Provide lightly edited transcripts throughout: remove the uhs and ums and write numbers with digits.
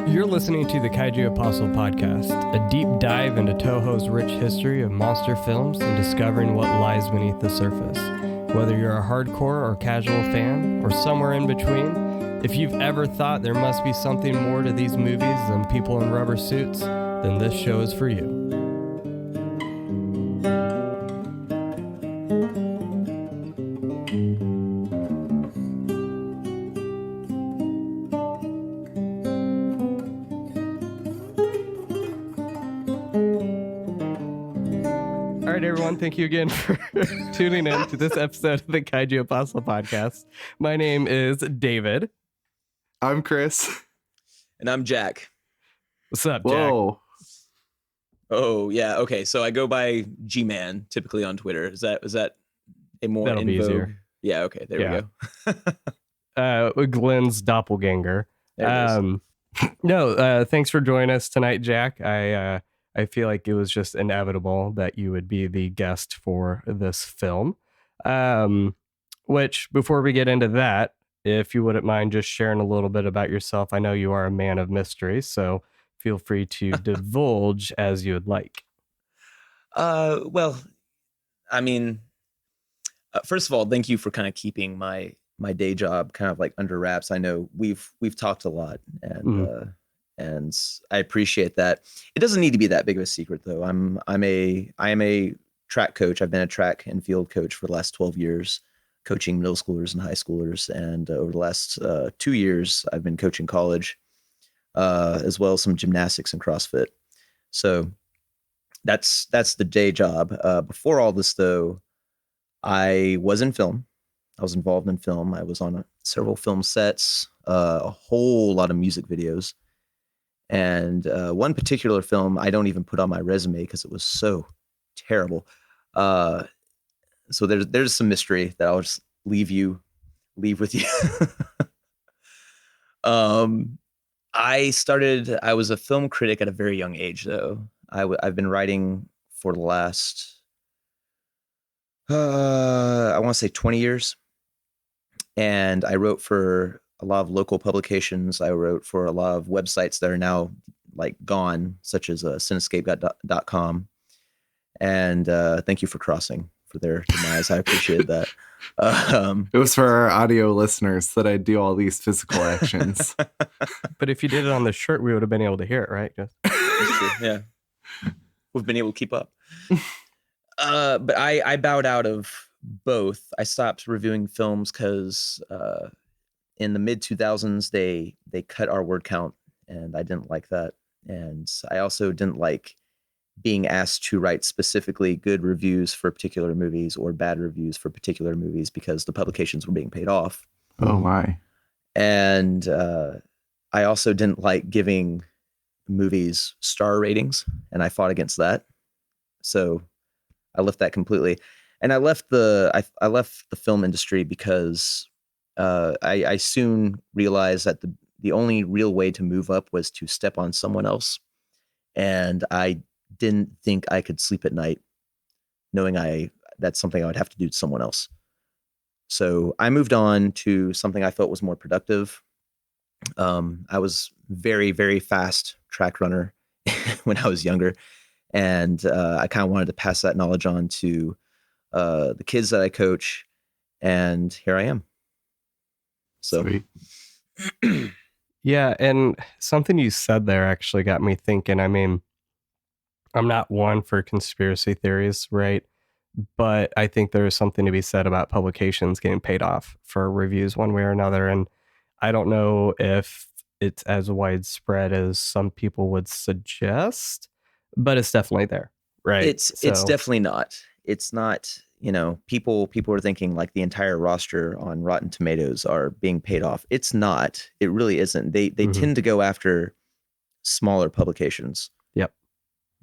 You're listening to the Kaiju Apostle Podcast, a deep dive into Toho's rich history of monster films and discovering what lies beneath the surface. Whether you're a hardcore or casual fan, or somewhere in between, if you've ever thought there must be something more to these movies than people in rubber suits, then this show is for you. All right, everyone. Thank you again for tuning in to this episode of the Kaiju Apostle Podcast. My name is David. I'm Chris. And I'm Jack. What's up, Whoa. Jack? Oh, yeah. Okay. So I go by G-Man typically on Twitter. Is that a more That'll be easier. Yeah. Okay. There we go. Glenn's doppelganger. There it is. No, thanks for joining us tonight, Jack. I feel like it was just inevitable that you would be the guest for this film. Which, before we get into that, if you wouldn't mind just sharing a little bit about yourself. I know you are a man of mystery, so feel free to divulge as you would like. Well, I mean, first of all, thank you for kind of keeping my day job kind of like under wraps. I know we've talked a lot, and I appreciate that. It doesn't need to be that big of a secret, though. I am a track coach. I've been a track and field coach for the last 12 years, coaching middle schoolers and high schoolers. And over the last 2 years, I've been coaching college, as well as some gymnastics and CrossFit. So that's the day job. Before all this, though, I was in film. I was involved in film. I was on several film sets, a whole lot of music videos. And one particular film I don't even put on my resume because it was so terrible. So there's some mystery that I'll just leave with you. I was a film critic at a very young age, though. I've been writing for the last, I want to say 20 years. And I wrote for a lot of local publications. I wrote for a lot of websites that are now like gone, such as cinescape.com. And thank you for crossing for their demise. I appreciate that. It was for our audio listeners that I do all these physical actions. But if you did it on the shirt, we would have been able to hear it, right? That's true. Yeah. We've been able to keep up. But I bowed out of both. I stopped reviewing films because in the mid 2000s, they cut our word count, and I didn't like that. And I also didn't like being asked to write specifically good reviews for particular movies or bad reviews for particular movies because the publications were being paid off. Oh my. And I also didn't like giving movies star ratings, and I fought against that. So I left that completely. And I left the film industry because I soon realized that the only real way to move up was to step on someone else. And I didn't think I could sleep at night knowing that's something I would have to do to someone else. So I moved on to something I felt was more productive. I was very, very fast track runner when I was younger. And I kind of wanted to pass that knowledge on to the kids that I coach. And here I am. So, Yeah, and something you said there actually got me thinking. I mean, I'm not one for conspiracy theories, right? But I think there is something to be said about publications getting paid off for reviews one way or another. And I don't know if it's as widespread as some people would suggest, but it's definitely there, right? It's definitely not. It's not. People are thinking like the entire roster on Rotten Tomatoes are being paid off. It's not. It really isn't. They tend to go after smaller publications. Yep.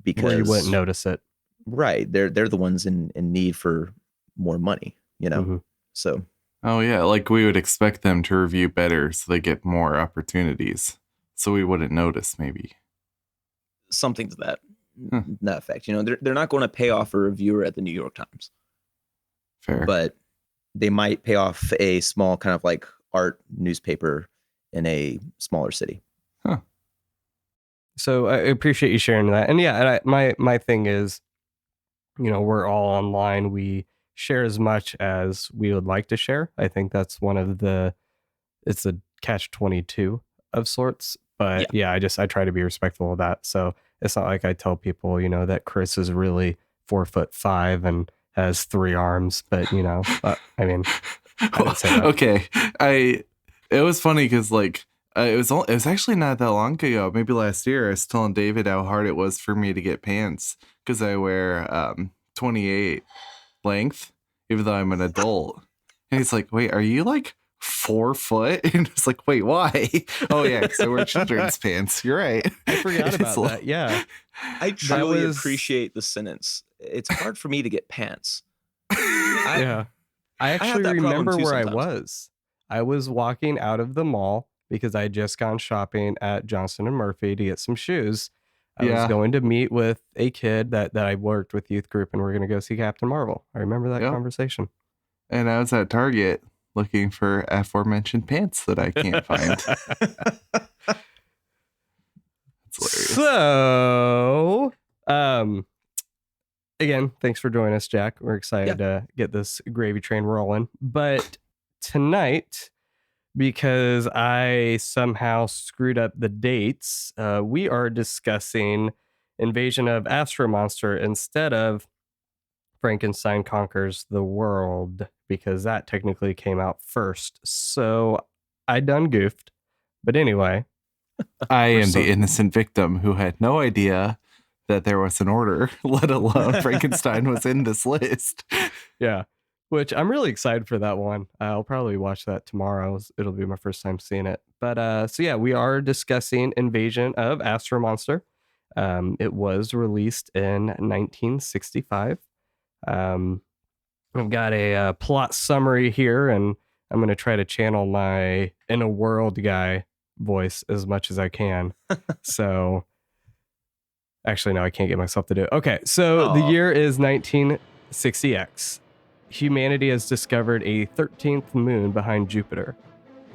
Because where you wouldn't notice it. Right. They're the ones in need for more money, So. Oh yeah, like we would expect them to review better so they get more opportunities. So we wouldn't notice maybe. Something to that effect. They're not going to pay off a reviewer at the New York Times. Fair. But they might pay off a small kind of like art newspaper in a smaller city. Huh. So I appreciate you sharing that. And yeah, and my thing is, we're all online. We share as much as we would like to share. I think that's one of it's a catch 22 of sorts. Yeah. But yeah, I try to be respectful of that. So it's not like I tell people, that Chris is really 4'5" and has 3 arms. But I mean, I didn't say that. Okay, it was funny because like it was actually not that long ago, maybe last year. I was telling David how hard it was for me to get pants because I wear 28 length, even though I'm an adult. And he's like, "Wait, are you like 4 foot?" And it's like, "Wait, why?" Oh yeah, because I wear children's pants. You're right. I forgot about that. Yeah, I truly appreciate the sentence. It's hard for me to get pants. I actually remember where I was. I was walking out of the mall because I had just gone shopping at Johnson and Murphy to get some shoes. I was going to meet with a kid that I worked with youth group, and we're going to go see Captain Marvel. I remember that conversation. And I was at Target looking for aforementioned pants that I can't find. So, again, thanks for joining us, Jack. We're excited to get this gravy train rolling. But tonight, because I somehow screwed up the dates, we are discussing Invasion of Astro-Monster instead of Frankenstein Conquers the World, because that technically came out first. So I done goofed. But anyway. I am the innocent victim who had no idea that there was an order, let alone Frankenstein was in this list. Yeah, which I'm really excited for that one. I'll probably watch that tomorrow. It'll be my first time seeing it. But so yeah, we are discussing Invasion of Astro-Monster. It was released in 1965. I've got a plot summary here, and I'm going to try to channel my in a world guy voice as much as I can. So actually, no, I can't get myself to do it. Okay, so the year is 1960X. Humanity has discovered a 13th moon behind Jupiter.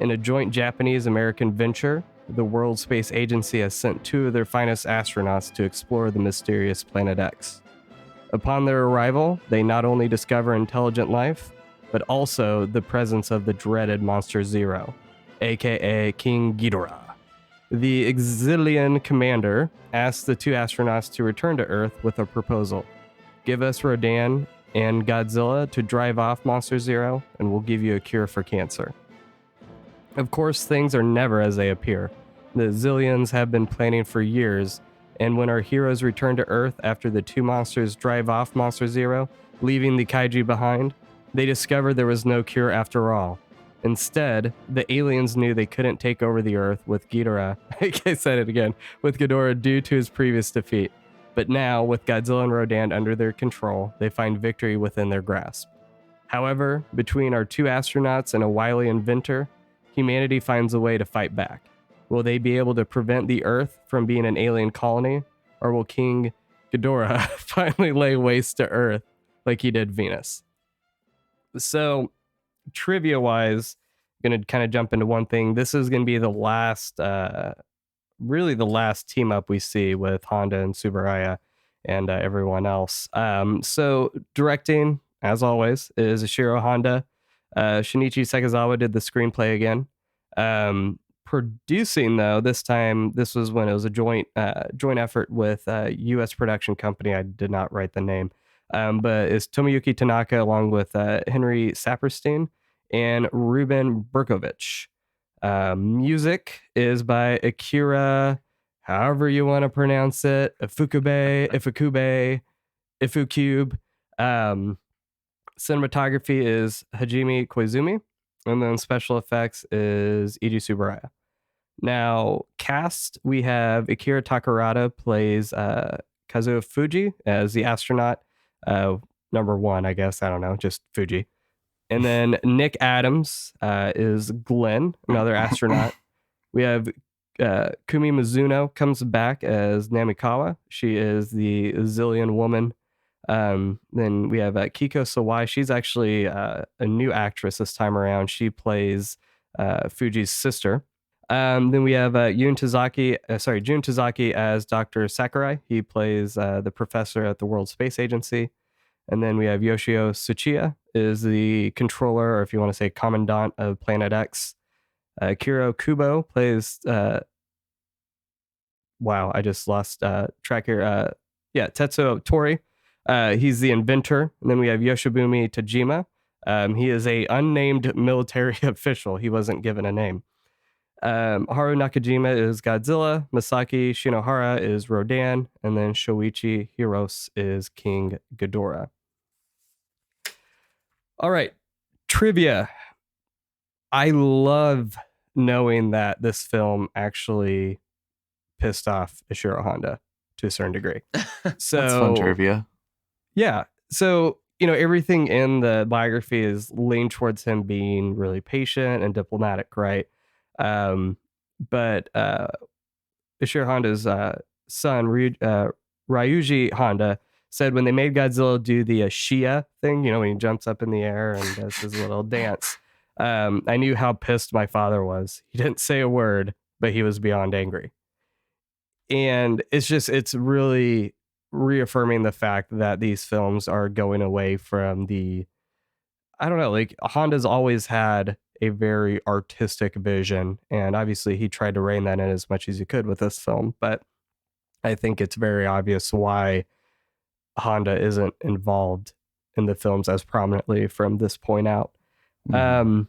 In a joint Japanese-American venture, the World Space Agency has sent 2 of their finest astronauts to explore the mysterious Planet X. Upon their arrival, they not only discover intelligent life, but also the presence of the dreaded Monster Zero, aka King Ghidorah. The Exilian commander asks the 2 astronauts to return to Earth with a proposal. Give us Rodan and Godzilla to drive off Monster Zero, and we'll give you a cure for cancer. Of course, things are never as they appear. The Zillions have been planning for years, and when our heroes return to Earth after the 2 monsters drive off Monster Zero, leaving the Kaiju behind, they discover there was no cure after all. Instead, the aliens knew they couldn't take over the Earth with Ghidorah. I said it again, with Ghidorah due to his previous defeat. But now, with Godzilla and Rodan under their control, they find victory within their grasp. However, between our 2 astronauts and a wily inventor, humanity finds a way to fight back. Will they be able to prevent the Earth from being an alien colony, or will King Ghidorah finally lay waste to Earth like he did Venus? So, trivia-wise, going to kind of jump into one thing. This is going to be the last, really the last team-up we see with Honda and Tsuburaya and everyone else. So, directing, as always, is Ishiro Honda. Shinichi Sekizawa did the screenplay again. Producing, though, this was when it was a joint effort with a U.S. production company. I did not write the name, but it's Tomoyuki Tanaka along with Henry Saperstein and Ruben Berkovich. Music is by Akira, however you want to pronounce it, Ifukube. Cinematography is Hajime Koizumi, and then special effects is Eiji Tsuburaya. Now, cast, we have Akira Takarada plays Kazuo Fuji as the astronaut, number 1, I guess. I don't know, just Fuji. And then Nick Adams is Glenn, another astronaut. We have Kumi Mizuno comes back as Namikawa. She is the Zillion woman. Then we have Kiko Sawai. She's actually a new actress this time around. She plays Fuji's sister. Then we have Jun Tazaki as Dr. Sakurai. He plays the professor at the World Space Agency. And then we have Yoshio Tsuchiya is the controller, or if you want to say commandant of Planet X. Kiro Kubo plays wow, I just lost track here. Tetsuo Tori. He's the inventor. And then we have Yoshibumi Tajima. He is a unnamed military official. He wasn't given a name. Haru Nakajima is Godzilla. Masaki Shinohara is Rodan. And then Shoichi Hirose is King Ghidorah. All right. Trivia. I love knowing that this film actually pissed off Ishiro Honda to a certain degree. So That's fun trivia. Yeah. So, everything in the biography is leaned towards him being really patient and diplomatic, right? But Ishiro Honda's son, Ryuji Honda, said when they made Godzilla do the Shia thing, when he jumps up in the air and does his little dance, I knew how pissed my father was. He didn't say a word, but he was beyond angry. And it's really reaffirming the fact that these films are going away from I don't know, like Honda's always had a very artistic vision, and obviously he tried to rein that in as much as he could with this film, but I think it's very obvious why Honda isn't involved in the films as prominently from this point out. Mhm.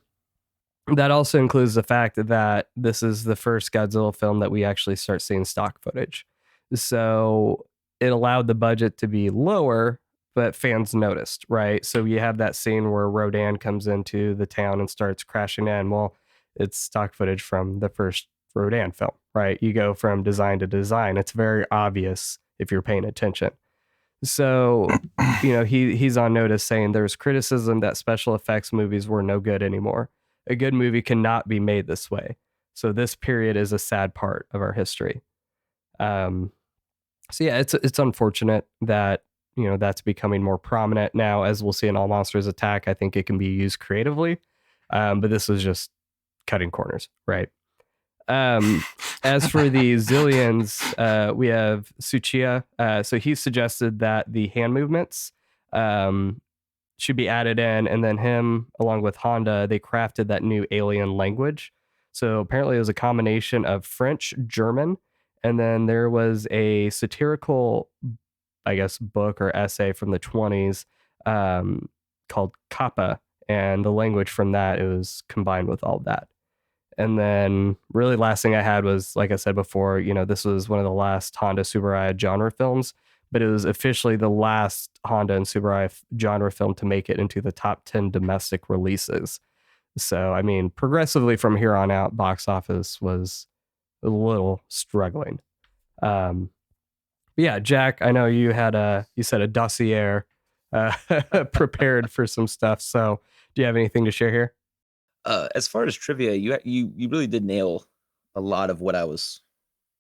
That also includes the fact that this is the first Godzilla film that we actually start seeing stock footage. So it allowed the budget to be lower, but fans noticed, right? So you have that scene where Rodan comes into the town and starts crashing in. Well, it's stock footage from the first Rodan film, right? You go from design to design. It's very obvious if you're paying attention. So, he's on notice saying there's criticism that special effects movies were no good anymore. A good movie cannot be made this way. So this period is a sad part of our history. So yeah, it's unfortunate that that's becoming more prominent now. As we'll see in All Monsters Attack, I think it can be used creatively, but this was just cutting corners, right? As for the Zillions, we have Tsuchiya. So he suggested that the hand movements should be added in, and then him, along with Honda, they crafted that new alien language. So apparently it was a combination of French, German, and then there was a satirical, I guess, book or essay from the 20s called Kappa, and the language from that, it was combined with all that. And then really last thing I had was, like I said before, this was one of the last Honda Tsuburaya genre films, but it was officially the last Honda and Tsuburaya genre film to make it into the top 10 domestic releases. So, I mean, progressively from here on out, box office was a little struggling. But yeah, Jack, I know you said a dossier prepared for some stuff. So do you have anything to share here? As far as trivia, you really did nail a lot of what I was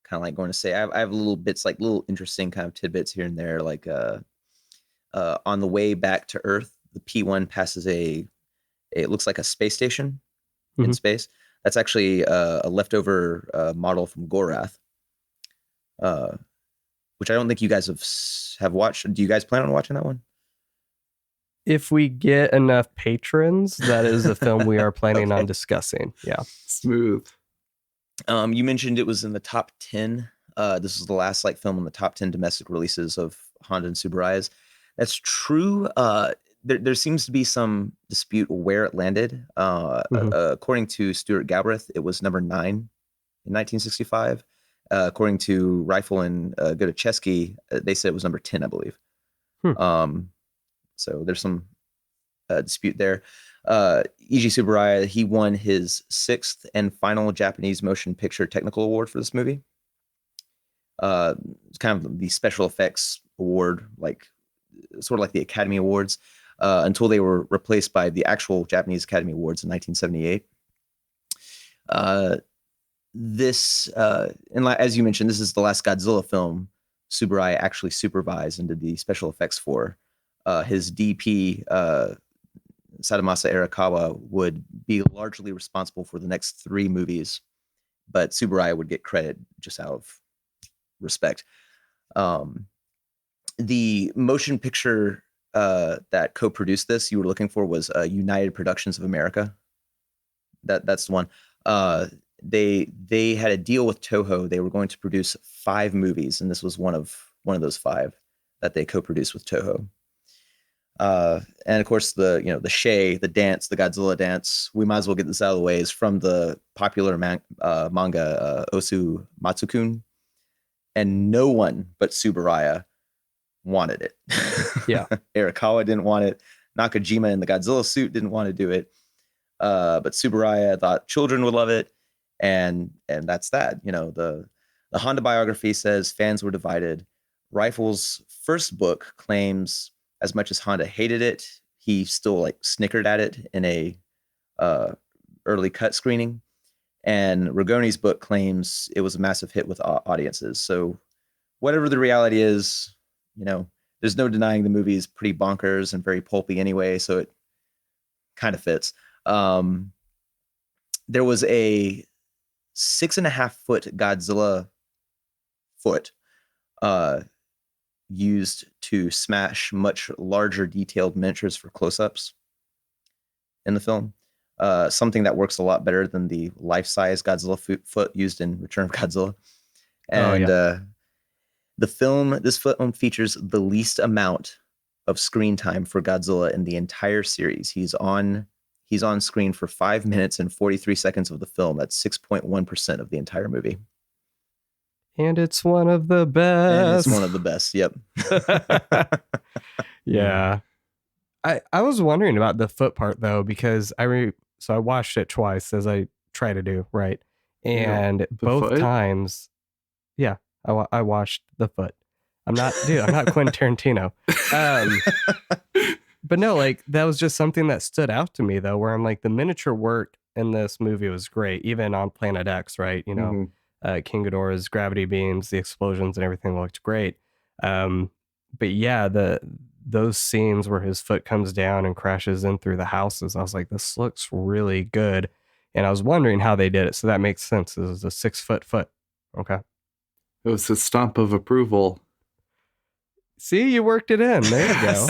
kind of like going to say. I have little bits, like little interesting kind of tidbits here and there. Like on the way back to Earth, the P1 passes it looks like a space station in space. That's actually a leftover model from Gorath, which I don't think you guys have watched. Do you guys plan on watching that one? If we get enough patrons, that is a film we are planning Okay. on discussing. Yeah. Smooth. You mentioned it was in the top 10. This is the last film in the top 10 domestic releases of Honda and Tsuburayas. That's true. There seems to be some dispute where it landed. According to Stuart Galbraith, it was number 9 in 1965. According to Rifle and Godacheski, they said it was number 10, I believe. So there's some dispute there. Eiji Tsuburaya, he won his 6th and final Japanese Motion Picture Technical Award for this movie. It's kind of the special effects award, sort of like the Academy Awards, until they were replaced by the actual Japanese Academy Awards in 1978. And as you mentioned, this is the last Godzilla film Tsuburaya actually supervised and did the special effects for. His DP, Sadamasa Arakawa, would be largely responsible for the next 3 movies but Tsuburaya would get credit just out of respect. The motion picture that co-produced this you were looking for was United Productions of America. That's the one. They had a deal with Toho. They were going to produce 5 movies, and this was one of those 5 that they co-produced with Toho. And of course, the Shay, the dance, the Godzilla dance. We might as well get this out of the way. Is from the popular manga Osu Matsukun, and no one but Tsuburaya wanted it. Yeah. Arakawa didn't want it. Nakajima in the Godzilla suit didn't want to do it. But Tsuburaya thought children would love it, and that's that. The Honda biography says fans were divided. Rifle's first book claims as much as Honda hated it, he still like snickered at it in a early cut screening. And Ragoni's book claims it was a massive hit with audiences. So whatever the reality is, there's no denying the movie is pretty bonkers and very pulpy anyway. So it kind of fits. There was a 6.5-foot Godzilla foot used to smash much larger detailed miniatures for close-ups in the film. Something that works a lot better than the life-size Godzilla foot used in Return of Godzilla. And this film features the least amount of screen time for Godzilla in the entire series. He's on screen for 5 minutes and 43 seconds of the film. That's 6.1% of the entire movie. And it's one of the best. Yep. Yeah. I was wondering about the foot part though, because so I watched it twice as I try to do, right? And both foot? times, yeah, I watched the foot. I'm not Quentin Tarantino. But no, like that was just something that stood out to me though, where I'm like, the miniature work in this movie was great, even on Planet X, right? King Ghidorah's gravity beams, the explosions and everything looked great. But yeah, those scenes where his foot comes down and crashes in through the houses, I was like, this looks really good. And I was wondering how they did it. So that makes sense. This is a 6-foot foot. Okay. It was a stomp of approval. See, you worked it in. There you go.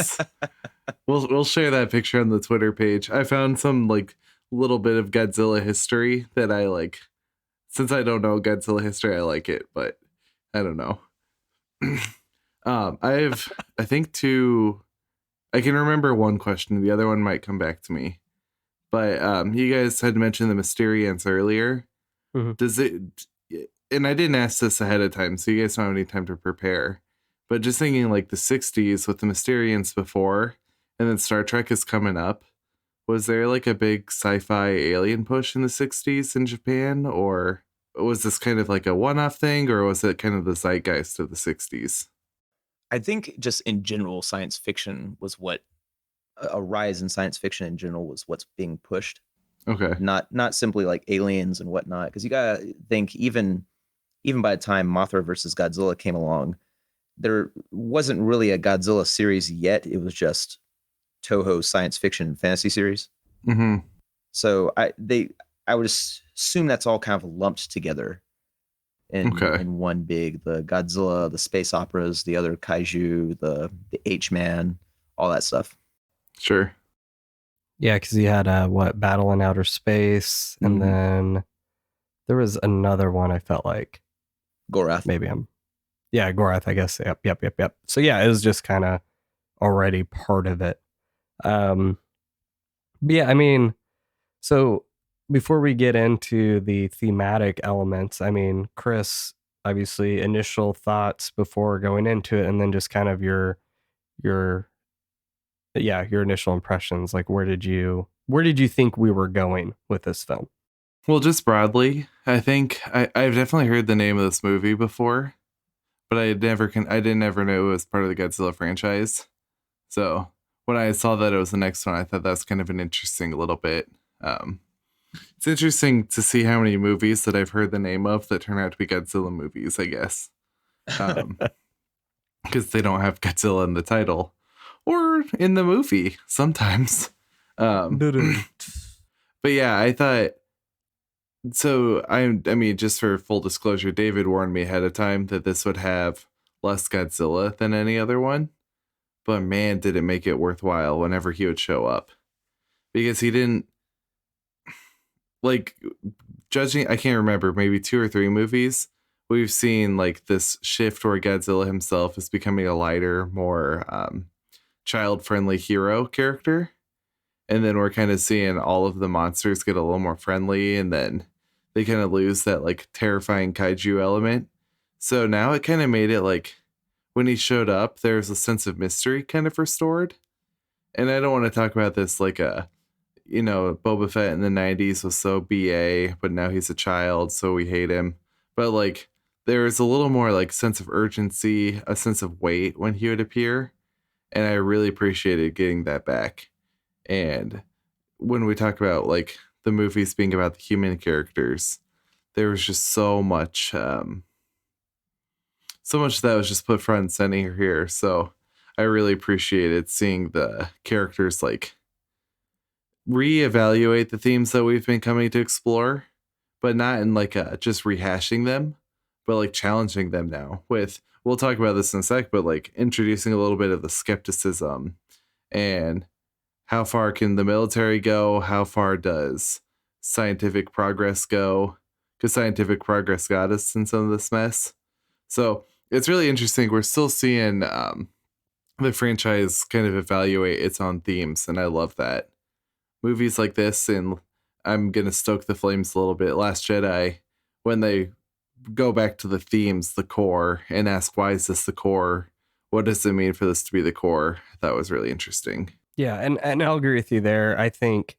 We'll share that picture on the Twitter page. I found some like little bit of Godzilla history that I like. Since I don't know Godzilla history, I like it, but I don't know. I think I can remember one question. The other one might come back to me. But you guys had mentioned the Mysterians earlier. Mm-hmm. Does it, and I didn't ask this ahead of time, so you guys don't have any time to prepare. But just thinking like the 60s with the Mysterians before, and then Star Trek is coming up. Was there like a big sci-fi alien push in the 60s in Japan? Or was this kind of like a one-off thing? Or was it kind of the zeitgeist of the 60s? I think just in general, science fiction was a rise in science fiction in general was what's being pushed. Okay. Not simply like aliens and whatnot. Because you got to think even by the time Mothra versus Godzilla came along, there wasn't really a Godzilla series yet. It was just Toho's science fiction and fantasy series. Mm-hmm. So I would assume that's all kind of lumped together in one big, the Godzilla, the space operas, the other kaiju, the H-Man, all that stuff. Sure. Yeah, because he had Battle in Outer Space, and then there was another one I felt like Gorath. Gorath, I guess. Yep. So yeah, it was just kind of already part of it. But yeah, I mean, so before we get into the thematic elements, I mean, Chris, obviously initial thoughts before going into it, and then just kind of your initial impressions. Like, where did you think we were going with this film? Well, just broadly, I think I've definitely heard the name of this movie before, but I didn't ever know it was part of the Godzilla franchise. So when I saw that it was the next one, I thought that's kind of an interesting little bit. It's interesting to see how many movies that I've heard the name of that turn out to be Godzilla movies, I guess. Because they don't have Godzilla in the title or in the movie sometimes. But yeah, I thought So I mean, just for full disclosure, David warned me ahead of time that this would have less Godzilla than any other one. But man, did it make it worthwhile whenever he would show up. Because he didn't like judging, I can't remember, maybe 2 or 3 movies. We've seen like this shift where Godzilla himself is becoming a lighter, more child friendly hero character. And then we're kind of seeing all of the monsters get a little more friendly, and then they kind of lose that like terrifying kaiju element. So now it kind of made it like when he showed up, there's a sense of mystery kind of restored. And I don't want to talk about this like Boba Fett in the 90s was so BA, but now he's a child, so we hate him. But like there's a little more like sense of urgency, a sense of weight when he would appear. And I really appreciated getting that back. And when we talk about like the movies being about the human characters, there was just so much that was just put front and center here. So I really appreciated seeing the characters like reevaluate the themes that we've been coming to explore, but not in like just rehashing them, but like challenging them now with, we'll talk about this in a sec, but like introducing a little bit of the skepticism and how far can the military go? How far does scientific progress go? Because scientific progress got us in some of this mess. So it's really interesting. We're still seeing the franchise kind of evaluate its own themes, and I love that. Movies like this, and I'm going to stoke the flames a little bit. Last Jedi, when they go back to the themes, the core, and ask, why is this the core? What does it mean for this to be the core? That was really interesting. Yeah, and I'll agree with you there. I think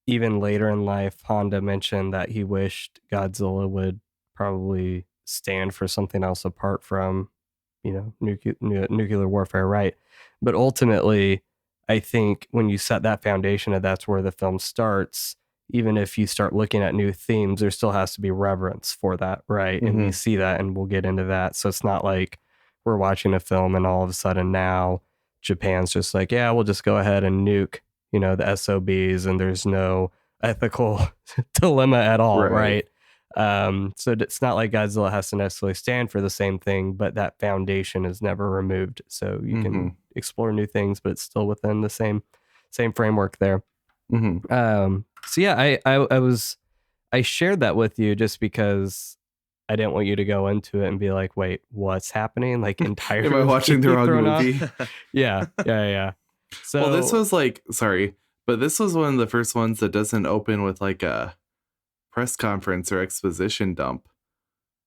even later in life, Honda mentioned that he wished Godzilla would probably stand for something else apart from, nuclear warfare, right? But ultimately, I think when you set that foundation and that's where the film starts, even if you start looking at new themes, there still has to be reverence for that, right? And we see that, and we'll get into that. So it's not like we're watching a film and all of a sudden now Japan's just like, yeah, we'll just go ahead and nuke, the SOBs, and there's no ethical dilemma at all, right? So it's not like Godzilla has to necessarily stand for the same thing, but that foundation is never removed. So you can explore new things, but it's still within the same framework there. So yeah, I shared that with you just because I didn't want you to go into it and be like, wait, what's happening? Like entirely am I watching the wrong movie? Yeah. So well, this was like, sorry, but this was one of the first ones that doesn't open with like a press conference or exposition dump.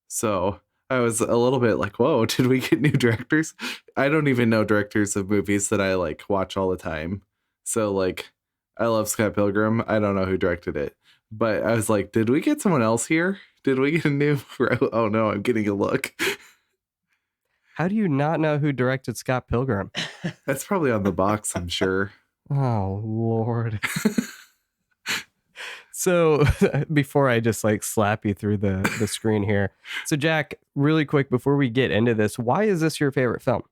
So I was a little bit like, whoa, did we get new directors? I don't even know directors of movies that I like watch all the time. So like, I love Scott Pilgrim. I don't know who directed it, but I was like, did we get someone else here? Did we get a new? Oh no, I'm getting a look. How do you not know who directed Scott Pilgrim? That's probably on the box, I'm sure. Oh Lord. So before I just like slap you through the screen here. So Jack, really quick before we get into this, why is this your favorite film?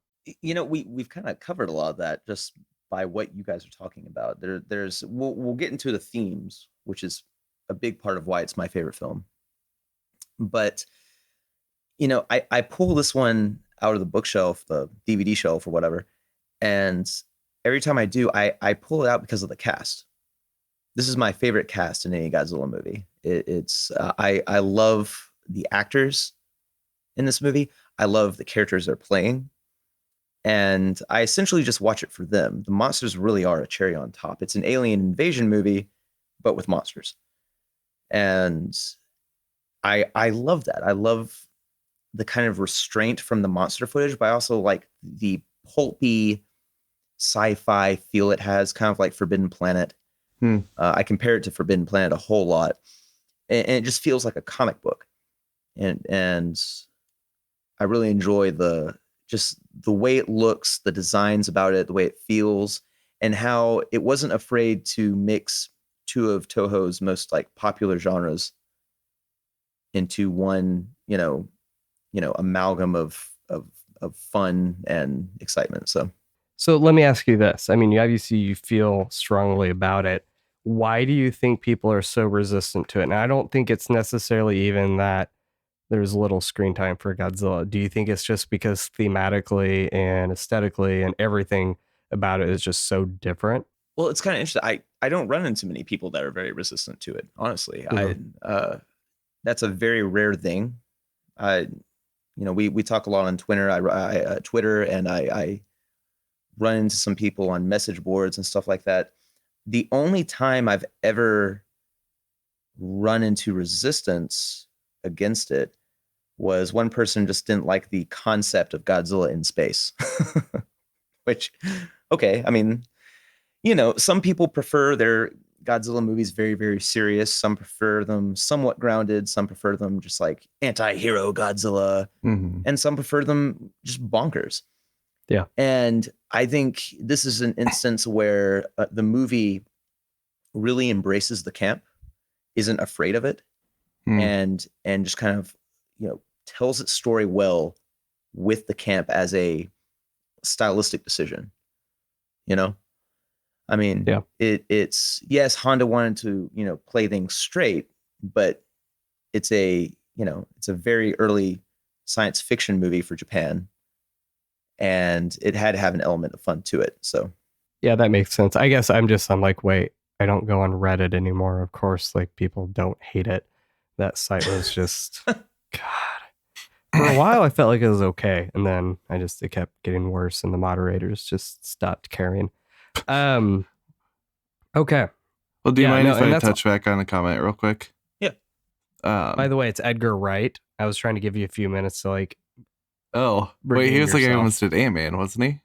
We've kind of covered a lot of that just by what you guys are talking about. We'll get into the themes, which is a big part of why it's my favorite film. But I pull this one out of the bookshelf, the DVD shelf or whatever, and every time I do, I pull it out because of the cast. This is my favorite cast in any Godzilla movie. I love the actors in this movie. I love the characters they're playing. And I essentially just watch it for them. The monsters really are a cherry on top. It's an alien invasion movie, but with monsters. And I love that. I love the kind of restraint from the monster footage, but I also like the pulpy sci-fi feel it has, kind of like Forbidden Planet. I compare it to Forbidden Planet a whole lot, and it just feels like a comic book. And I really enjoy the way it looks, the designs about it, the way it feels, and how it wasn't afraid to mix two of Toho's most like popular genres into one, amalgam of fun and excitement. So let me ask you this. I mean, obviously you feel strongly about it. why do you think people are so resistant to it? And I don't think it's necessarily even that there's little screen time for Godzilla. Do you think it's just because thematically and aesthetically and everything about it is just so different? Well, it's kind of interesting. I don't run into many people that are very resistant to it. Honestly, that's a very rare thing. We talk a lot on Twitter. Twitter, and I run into some people on message boards and stuff like that. The only time I've ever run into resistance against it was one person just didn't like the concept of Godzilla in space. Which, okay, I mean, some people prefer their Godzilla movies very, very serious. Some prefer them somewhat grounded. Some prefer them just like anti-hero Godzilla. Mm-hmm. And some prefer them just bonkers. Yeah. And I think this is an instance where the movie really embraces the camp, isn't afraid of it, and just kind of, tells its story well with the camp as a stylistic decision. I mean, yeah. It's yes, Honda wanted to, play things straight, but it's a very early science fiction movie for Japan, and it had to have an element of fun to it. So yeah, that makes sense. I guess I'm like, wait, I don't go on Reddit anymore. Of course, like people don't hate it. That site was just God. For a while I felt like it was okay, and then it kept getting worse and the moderators just stopped caring. Okay. Well, do you mind if I touch back on a comment real quick? Yeah. By the way, it's Edgar Wright. I was trying to give you a few minutes to like. Oh, wait, he was like almost did Ant-Man, wasn't he?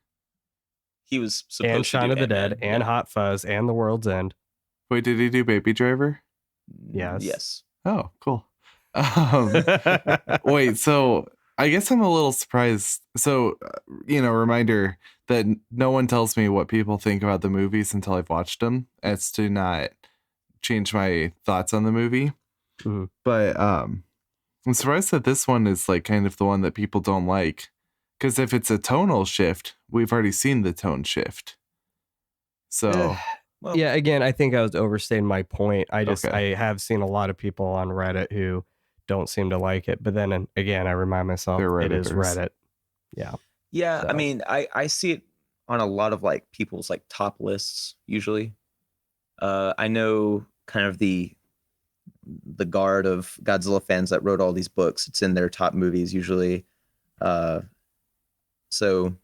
He was supposed and to Shaun do of the Ant-Man, Dead and Hot Fuzz and The World's End. Wait, did he do Baby Driver? Yes. Yes. Oh, cool. Wait, so I guess I'm a little surprised. So, reminder that no one tells me what people think about the movies until I've watched them, as to not change my thoughts on the movie. Mm-hmm. But I'm surprised that this one is like kind of the one that people don't like. Because if it's a tonal shift, we've already seen the tone shift. So, well, yeah, again, I think I was overstating my point. I have seen a lot of people on Reddit who don't seem to like it. But then again, I remind myself it is Reddit. Yeah. Yeah. So. I mean, I see it on a lot of like people's like top lists usually. I know kind of the guard of Godzilla fans that wrote all these books. It's in their top movies usually. So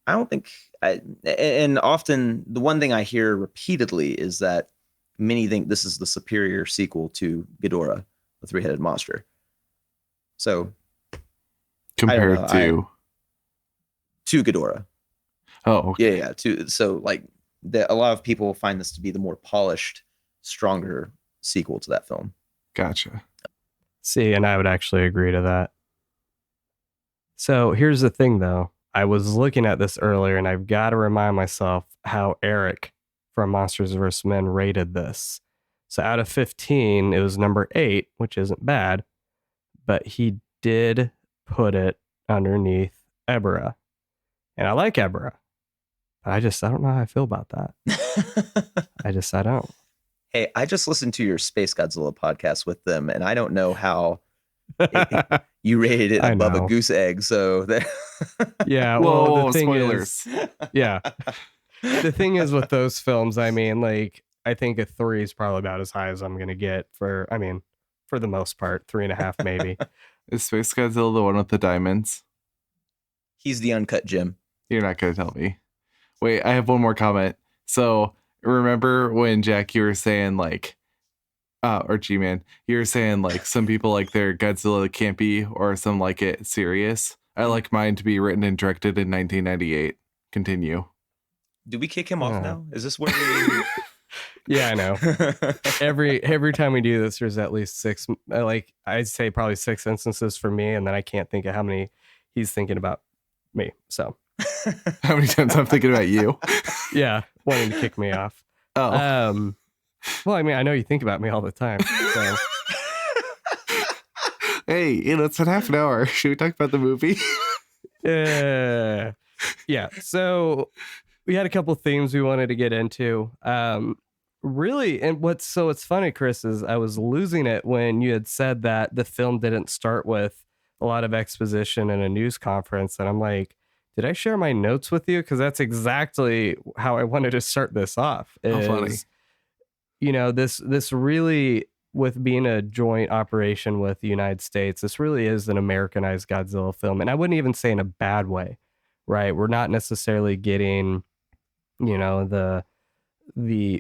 I don't think and often the one thing I hear repeatedly is that many think this is the superior sequel to Ghidorah, the three-headed monster. So compared to Ghidorah. Oh, okay. Yeah. So like a lot of people find this to be the more polished, stronger sequel to that film. Gotcha. See, and I would actually agree to that. So here's the thing, though. I was looking at this earlier, and I've got to remind myself how Eric from Monsters vs. Men rated this. So out of 15, it was number 8, which isn't bad, but he did put it underneath Ebera. And I like Ebera, but I don't know how I feel about that. I don't. Hey, I just listened to your Space Godzilla podcast with them, and I don't know how you rated it above a goose egg. So yeah, well, the thing spoilers. Yeah, the thing is with those films, I mean, like I think a 3 is probably about as high as I'm gonna get for the most part, 3.5 maybe. Is Space Godzilla the one with the diamonds? He's the uncut gem. You're not gonna tell me. Wait, I have one more comment. So remember when Jack, you were saying like, or G-Man, you were saying like some people like their Godzilla campy or some like it serious. I like mine to be written and directed in 1998. Continue. Do we kick him off now? Is this where we? Yeah, I know. Every time we do this, there's at least 6. Like I'd say probably 6 instances for me, and then I can't think of how many he's thinking about me. So how many times I'm thinking about you? Yeah, wanting to kick me off. Oh. Well, I mean, I know you think about me all the time. So. Hey, it's been half an hour. Should we talk about the movie? Yeah. So we had a couple themes we wanted to get into. Really, and what's funny, Chris, is I was losing it when you had said that the film didn't start with a lot of exposition and a news conference, and I'm like, did I share my notes with you? Because that's exactly how I wanted to start this off. How funny. Is this really, with being a joint operation with the United States, this really is an Americanized Godzilla film, and I wouldn't even say in a bad way, right? We're not necessarily getting the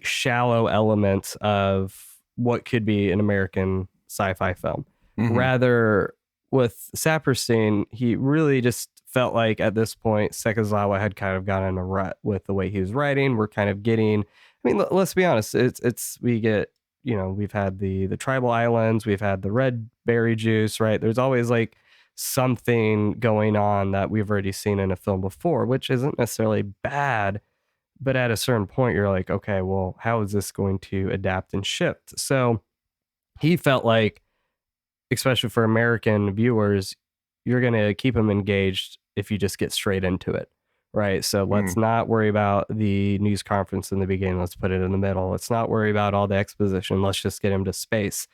shallow elements of what could be an American sci-fi film. Mm-hmm. Rather, with Saperstein, he really just felt like at this point Sekizawa had kind of gone in a rut with the way he was writing. We're kind of getting, I mean, let's be honest, it's we get, we've had the tribal islands, we've had the red berry juice, right? There's always like something going on that we've already seen in a film before, which isn't necessarily bad, but at a certain point you're like, okay, well, how is this going to adapt and shift? So he felt like, especially for American viewers, you're going to keep them engaged if you just get straight into it, right? So let's not worry about the news conference in the beginning, let's put it in the middle. Let's not worry about all the exposition, let's just get him to space.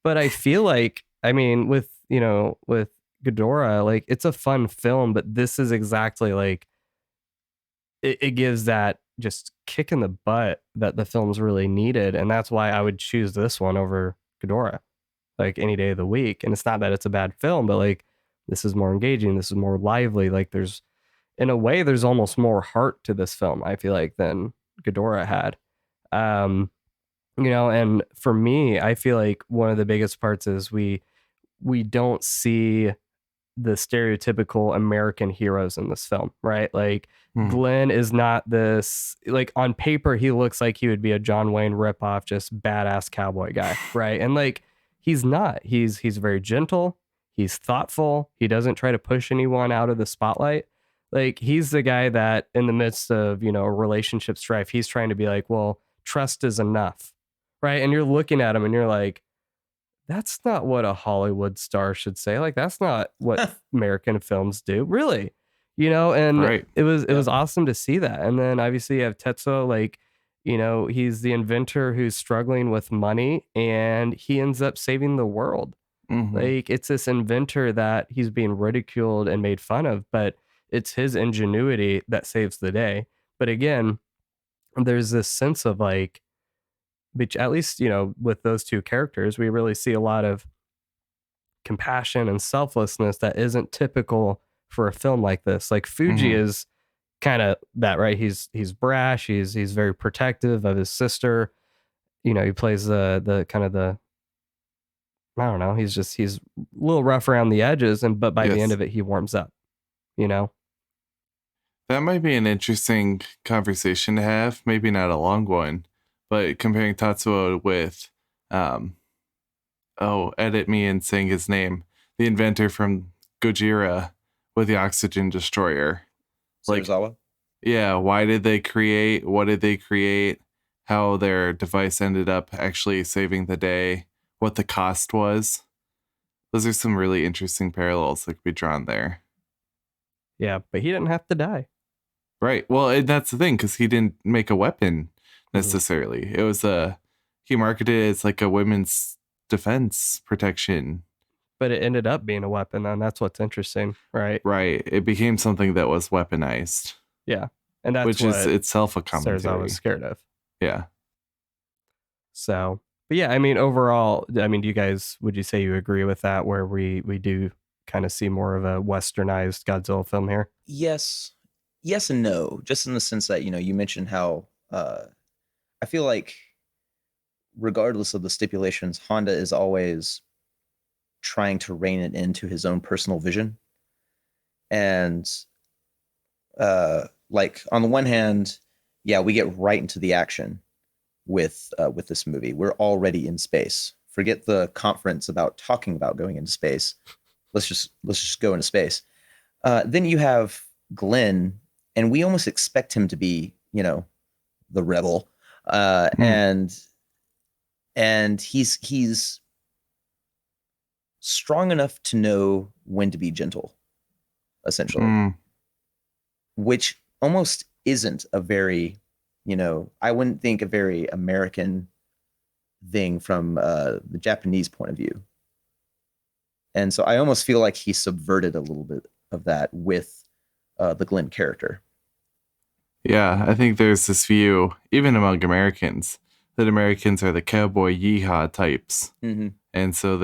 But I feel like, I mean, with Ghidorah, like, it's a fun film, but this is exactly like, it gives that just kick in the butt that the film's really needed. And that's why I would choose this one over Ghidorah, like, any day of the week. And it's not that it's a bad film, but like, this is more engaging. This is more lively. Like, in a way, there's almost more heart to this film, I feel like, than Ghidorah had. And for me, I feel like one of the biggest parts is we don't see the stereotypical American heroes in this film, right? Like, Glenn is not this, like, on paper, he looks like he would be a John Wayne ripoff, just badass cowboy guy, right? And like, he's not. He's very gentle. He's thoughtful. He doesn't try to push anyone out of the spotlight. Like, he's the guy that in the midst of, a relationship strife, he's trying to be like, well, trust is enough, right? And you're looking at him and you're like, that's not what a Hollywood star should say. Like, that's not what American films do, really. And Right. it was awesome to see that. And then obviously you have Tetsuo, like, he's the inventor who's struggling with money and he ends up saving the world. Mm-hmm. Like, it's this inventor that he's being ridiculed and made fun of, but it's his ingenuity that saves the day. But again, there's this sense of like, which at least, with those two characters, we really see a lot of compassion and selflessness that isn't typical for a film like this. Like, Fuji is kind of that, right? He's brash. He's very protective of his sister. He plays the kind of the, I don't know. He's a little rough around the edges, but by the end of it, he warms up. That might be an interesting conversation to have. Maybe not a long one, but comparing Tatsuo with, edit me in saying his name, the inventor from Gojira with the oxygen destroyer. Serizawa? Yeah, what did they create, how their device ended up actually saving the day, what the cost was. Those are some really interesting parallels that could be drawn there. Yeah, but he didn't have to die. Right. Well, that's the thing, because he didn't make a weapon necessarily. It was he marketed it as like a women's defense protection. But it ended up being a weapon, and that's what's interesting, right? Right. It became something that was weaponized. Yeah. And that's which is itself a commentary. I was scared of. Yeah. So, but yeah, I mean, overall, would you say you agree with that, where we do kind of see more of a westernized Godzilla film here? Yes and no, just in the sense that, you mentioned how I feel like regardless of the stipulations, Honda is always trying to rein it into his own personal vision. And like, on the one hand, yeah, we get right into the action with this movie. We're already in space. Forget the conference about talking about going into space. Let's just go into space. Then you have Glenn, and we almost expect him to be, the rebel, and he's strong enough to know when to be gentle, essentially, which almost isn't a very I wouldn't think a very American thing from the Japanese point of view. And so I almost feel like he subverted a little bit of that with the Glenn character. Yeah, I think there's this view, even among Americans, that Americans are the cowboy yeehaw types. Mm-hmm. And so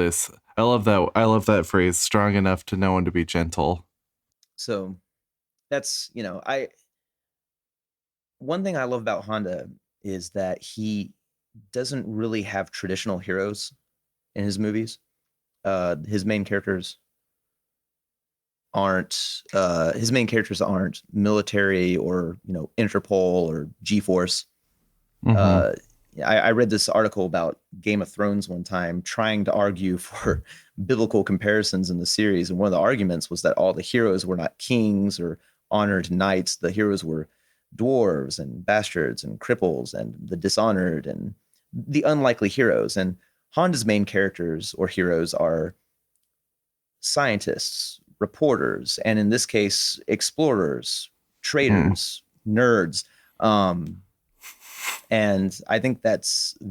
I love that. I love that phrase, strong enough to know when to be gentle. So that's, one thing I love about Honda is that he doesn't really have traditional heroes in his movies. His main characters aren't military or Interpol or G-Force. Mm-hmm. I read this article about Game of Thrones one time trying to argue for biblical comparisons in the series, and one of the arguments was that all the heroes were not kings or honored knights. The heroes were dwarves and bastards and cripples and the dishonored and the unlikely heroes. And Honda's main characters or heroes are scientists, reporters, and in this case, explorers, traders, nerds. And I think that's a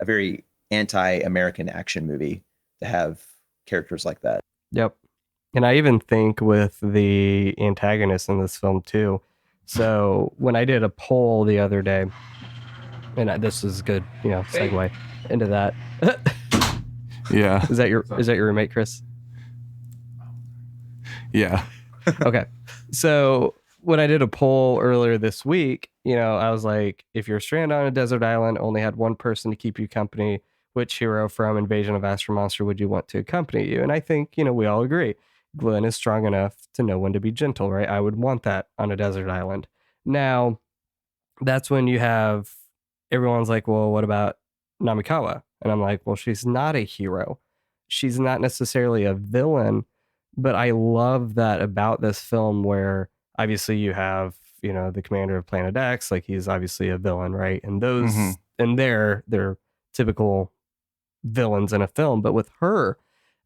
very anti-American action movie to have characters like that. Yep. And I even think with the antagonist in this film too. So when I did a poll the other day, and this is good, segue into that. Yeah. Is that your roommate, Chris? Yeah. Okay. So when I did a poll earlier this week, I was like, if you're stranded on a desert island, only had one person to keep you company, which hero from Invasion of Astro-Monster would you want to accompany you? And I think, we all agree. Glenn is strong enough to know when to be gentle, right? I would want that on a desert island. Now, that's when you have everyone's like, well, what about Namikawa? And I'm like, well, she's not a hero. She's not necessarily a villain, but I love that about this film where obviously you have, the commander of Planet X, like he's obviously a villain, right? And those, and they're typical villains in a film. But with her,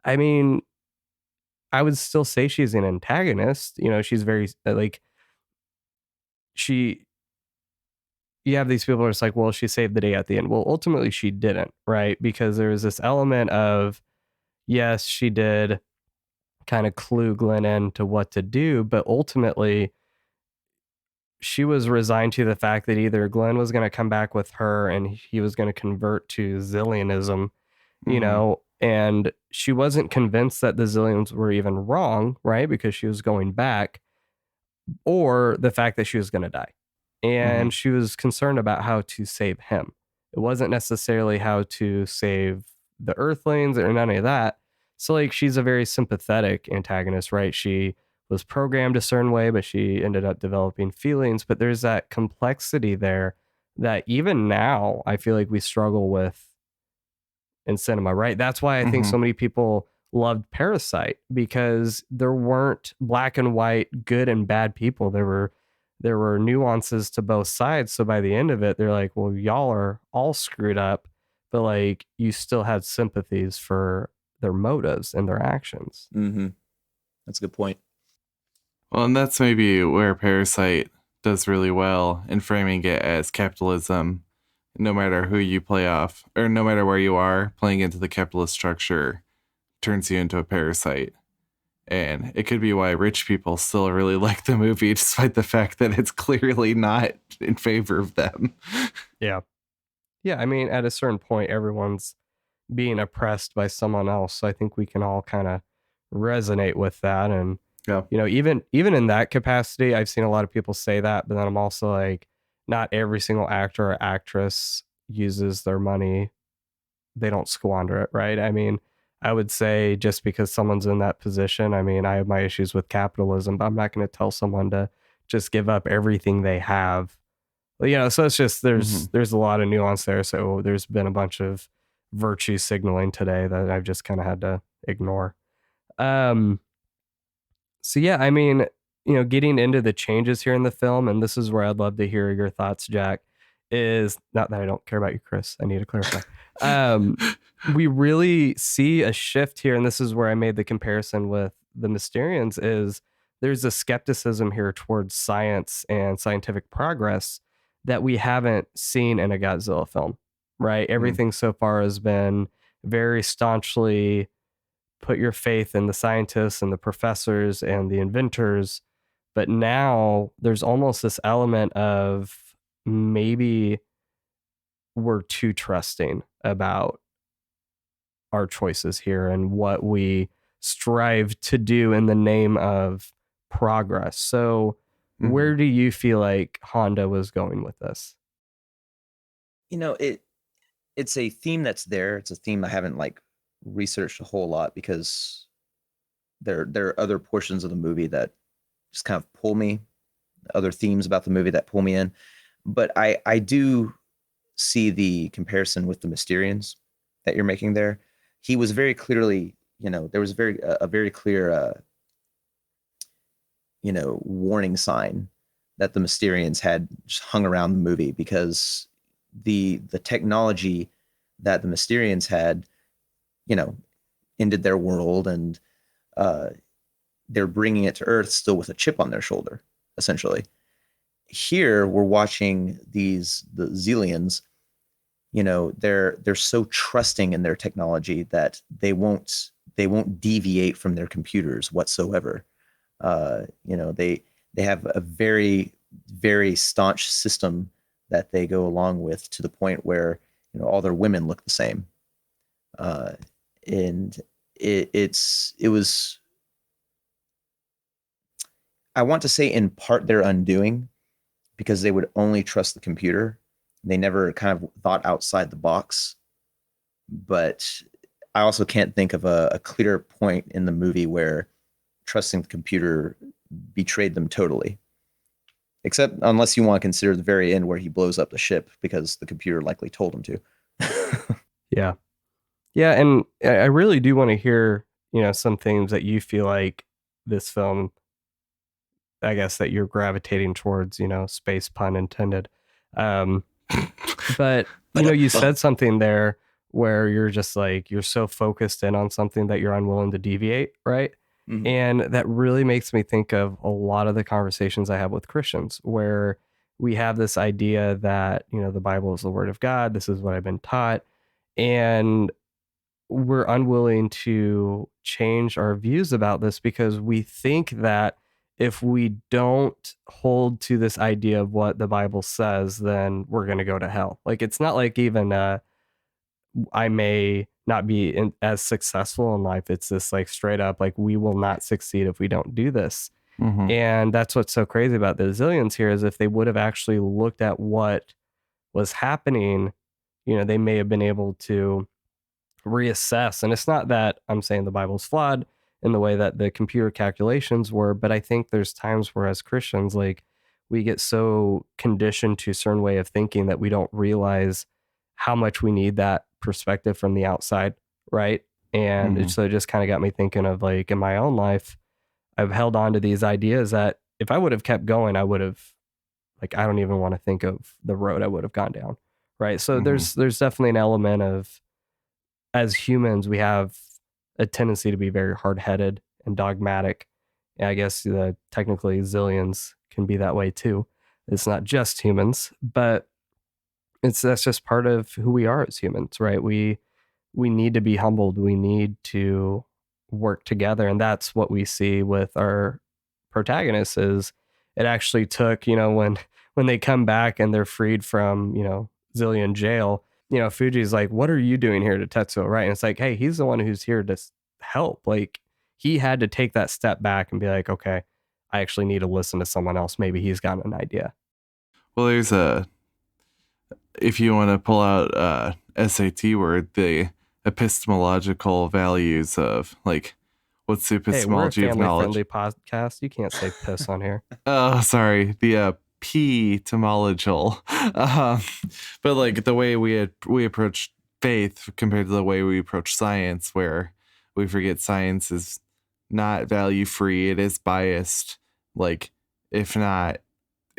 I mean, I would still say she's an antagonist. She's very like she. You have these people who are just like, well, she saved the day at the end. Well, ultimately, she didn't, right? Because there was this element of, yes, she did kind of clue Glenn in to what to do, but ultimately, she was resigned to the fact that either Glenn was going to come back with her and he was going to convert to Zillionism, and she wasn't convinced that the Zillions were even wrong, right? Because she was going back, or the fact that she was going to die. And she was concerned about how to save him. It wasn't necessarily how to save the Earthlings or none of that. So, like, she's a very sympathetic antagonist, right? She was programmed a certain way, but she ended up developing feelings. But there's that complexity there that even now I feel like we struggle with in cinema, right? That's why I think so many people loved Parasite, because there weren't black and white, good and bad people. There were nuances to both sides. So by the end of it, they're like, well, y'all are all screwed up, but like you still had sympathies for their motives and their actions. Mm-hmm. That's a good point. Well, and that's maybe where Parasite does really well in framing it as capitalism. No matter who you play off, or no matter where you are, playing into the capitalist structure turns you into a parasite. And it could be why rich people still really like the movie, despite the fact that it's clearly not in favor of them. Yeah. Yeah. I mean, at a certain point, everyone's being oppressed by someone else. So I think we can all kind of resonate with that. And, even in that capacity, I've seen a lot of people say that, but then I'm also like, not every single actor or actress uses their money. They don't squander it, right? I mean, I would say just because someone's in that position, I mean, I have my issues with capitalism, but I'm not going to tell someone to just give up everything they have. So it's just, there's a lot of nuance there. So there's been a bunch of virtue signaling today that I've just kind of had to ignore. So yeah, I mean, getting into the changes here in the film, and this is where I'd love to hear your thoughts, Jack, is not that I don't care about you, Chris. I need to clarify. We really see a shift here, and this is where I made the comparison with the Mysterians, is there's a skepticism here towards science and scientific progress that we haven't seen in a Godzilla film, right? Everything so far has been very staunchly put your faith in the scientists and the professors and the inventors. But now there's almost this element of maybe we're too trusting about our choices here and what we strive to do in the name of progress. So, where do you feel like Honda was going with this? You know, it's a theme that's there. It's a theme I haven't like researched a whole lot because there are other portions of the movie that just kind of pull me, other themes about the movie that pull me in. But I do see the comparison with the Mysterians that you're making there. He was very clearly, there was a very clear warning sign that the Mysterians had just hung around the movie, because the technology that the Mysterians had, ended their world, and they're bringing it to Earth still with a chip on their shoulder, essentially. Here we're watching the Zillions. They're so trusting in their technology that they won't deviate from their computers whatsoever. They have a very, very staunch system that they go along with, to the point where all their women look the same. And it was, I want to say, in part their undoing, because they would only trust the computer. They never kind of thought outside the box. But I also can't think of a clear point in the movie where trusting the computer betrayed them totally. Except unless you want to consider the very end where he blows up the ship because the computer likely told him to. Yeah. Yeah, and I really do want to hear, some things that you feel like this film, I guess, that you're gravitating towards, space pun intended. But, you said something there where you're just like, you're so focused in on something that you're unwilling to deviate, right? Mhm. And that really makes me think of a lot of the conversations I have with Christians, where we have this idea that, the Bible is the word of God. This is what I've been taught. And we're unwilling to change our views about this because we think that if we don't hold to this idea of what the Bible says, then we're going to go to hell. Like, it's not like even I may not be as successful in life. It's this like straight up, like, we will not succeed if we don't do this. Mm-hmm. And that's what's so crazy about the Zillions here, is if they would have actually looked at what was happening, they may have been able to reassess. And it's not that I'm saying the Bible's flawed in the way that the computer calculations were, but I think there's times where, as Christians, like, we get so conditioned to a certain way of thinking that we don't realize how much we need that perspective from the outside, right? And so it just kind of got me thinking of, like, in my own life, I've held on to these ideas that if I would have kept going, I would have, like, I don't even want to think of the road I would have gone down, right? So there's definitely an element of, as humans, we have a tendency to be very hard-headed and dogmatic. And I guess technically Zillions can be that way too. It's not just humans, but that's just part of who we are as humans, right? We need to be humbled. We need to work together, and that's what we see with our protagonists. Is it actually took, when they come back and they're freed from, Zillion jail, Fuji's like, what are you doing here to Tetsuo, right? And it's like, hey, he's the one who's here to help. Like, he had to take that step back and be like, okay, I actually need to listen to someone else. Maybe he's got an idea. Well, there's if you want to pull out SAT word, the epistemological values of, like, what's the epistemology of knowledge? Hey, we're a family-friendly podcast. You can't say piss on here. Oh, sorry. The P-tomological. But, like, the way we approach faith compared to the way we approach science, where we forget science is not value free, it is biased. Like, if not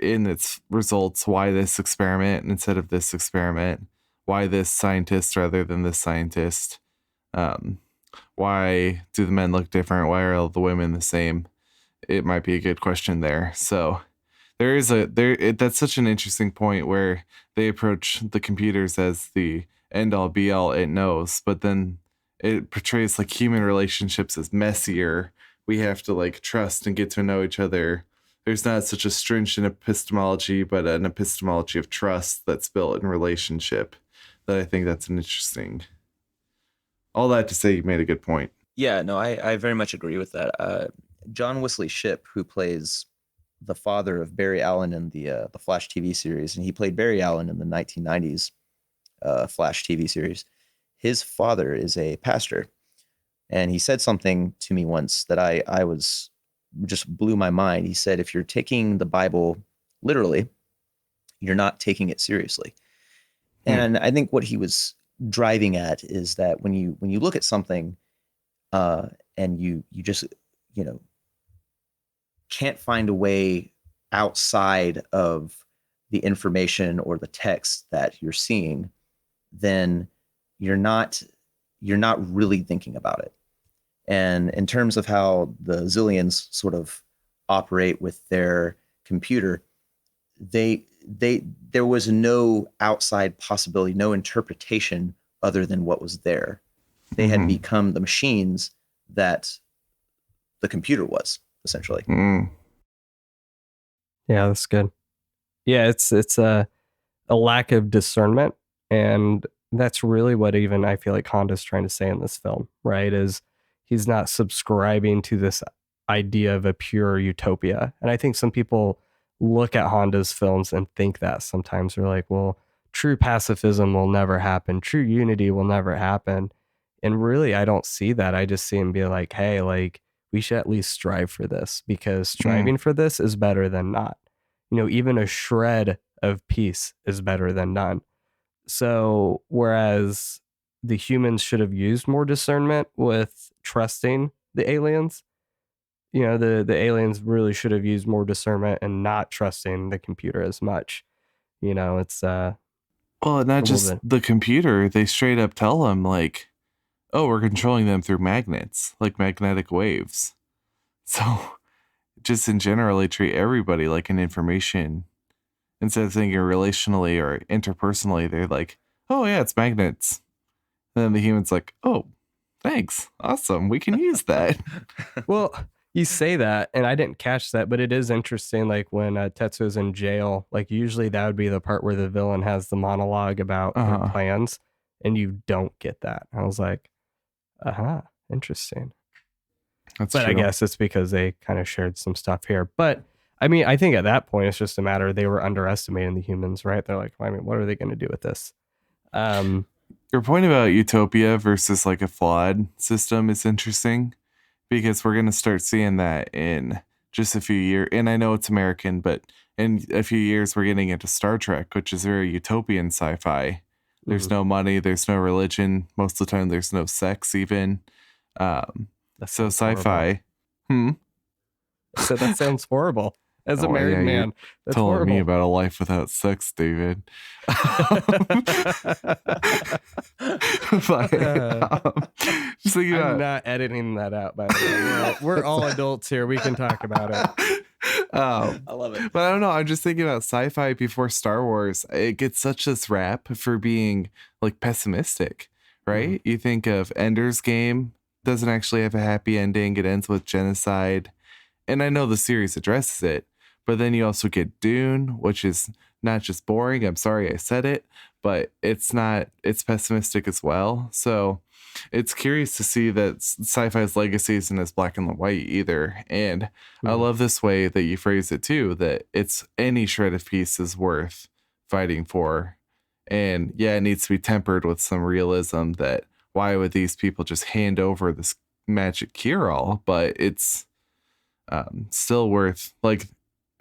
in its results, why this experiment instead of this experiment? Why this scientist rather than this scientist? Why do the men look different? Why are all the women the same? It might be a good question there. So That's such an interesting point where they approach the computers as the end all be all it knows, but then it portrays like human relationships as messier. We have to like trust and get to know each other. There's not such a stringent epistemology, but an epistemology of trust that's built in relationship. That I think that's an interesting. All that to say, you made a good point. Yeah, no, I very much agree with that. John Wesley Shipp, who plays the father of Barry Allen in the Flash TV series, and he played Barry Allen in the 1990s Flash TV series. His father is a pastor, and he said something to me once that I was just blew my mind. He said, if you're taking the Bible literally, you're not taking it seriously. And I think what he was driving at is that when you look at something and you just you know can't find a way outside of the information or the text that you're seeing, then you're not really thinking about it. And in terms of how the Zillions sort of operate with their computer, there was no outside possibility, no interpretation other than what was there. They had become the machines that the computer was, essentially. Yeah, that's good. Yeah, it's a lack of discernment, and that's really what even I feel like Honda's trying to say in this film, right? Is he's not subscribing to this idea of a pure utopia. And I think some people look at Honda's films and think that sometimes they're like, well, true pacifism will never happen, true unity will never happen. And really, I don't see that. I just see him be like, hey, like, we should at least strive for this, because striving for this is better than not. You know, even a shred of peace is better than none. So, whereas the humans should have used more discernment with trusting the aliens, you know, the aliens really should have used more discernment and not trusting the computer as much. You know, it's well, a not little just bit. the computer. They straight up tell them like, "Oh, we're controlling them through magnets, like magnetic waves." So, just in general, they treat everybody like an information instead of thinking relationally or interpersonally. They're like, "Oh yeah, it's magnets." And then the human's like, "Oh, thanks, awesome, we can use that." Well, you say that, and I didn't catch that, but it is interesting. Like when Tetsuo's in jail, like usually that would be the part where the villain has the monologue about their plans, and you don't get that. I was like, interesting. That's but true. I guess it's because they kind of shared some stuff here. But I mean, I think at that point, it's just a matter they were underestimating the humans, right? They're like, well, I mean, what are they going to do with this? Your point about utopia versus like a flawed system is interesting, because we're going to start seeing that in just a few years. And I know it's American, but in a few years, we're getting into Star Trek, which is very utopian sci-fi. There's no money, there's no religion. Most of the time, there's no sex even. So sci-fi. So that sounds horrible. As a married man, that's telling horrible. me about a life without sex, David. Just thinking I'm not editing that out, by the way. We're all adults here. We can talk about it. I love it. But I don't know. I'm just thinking about sci-fi before Star Wars. It gets such this rap for being like pessimistic, right? You think of Ender's Game, doesn't actually have a happy ending. It ends with genocide. And I know the series addresses it, but then you also get Dune, which is not just boring. I'm sorry I said it, but it's pessimistic as well. So it's curious to see that sci-fi's legacy isn't as black and white either. And I love this way that you phrase it too, that it's any shred of peace is worth fighting for. And yeah, it needs to be tempered with some realism that why would these people just hand over this magic cure-all? But it's still worth, like,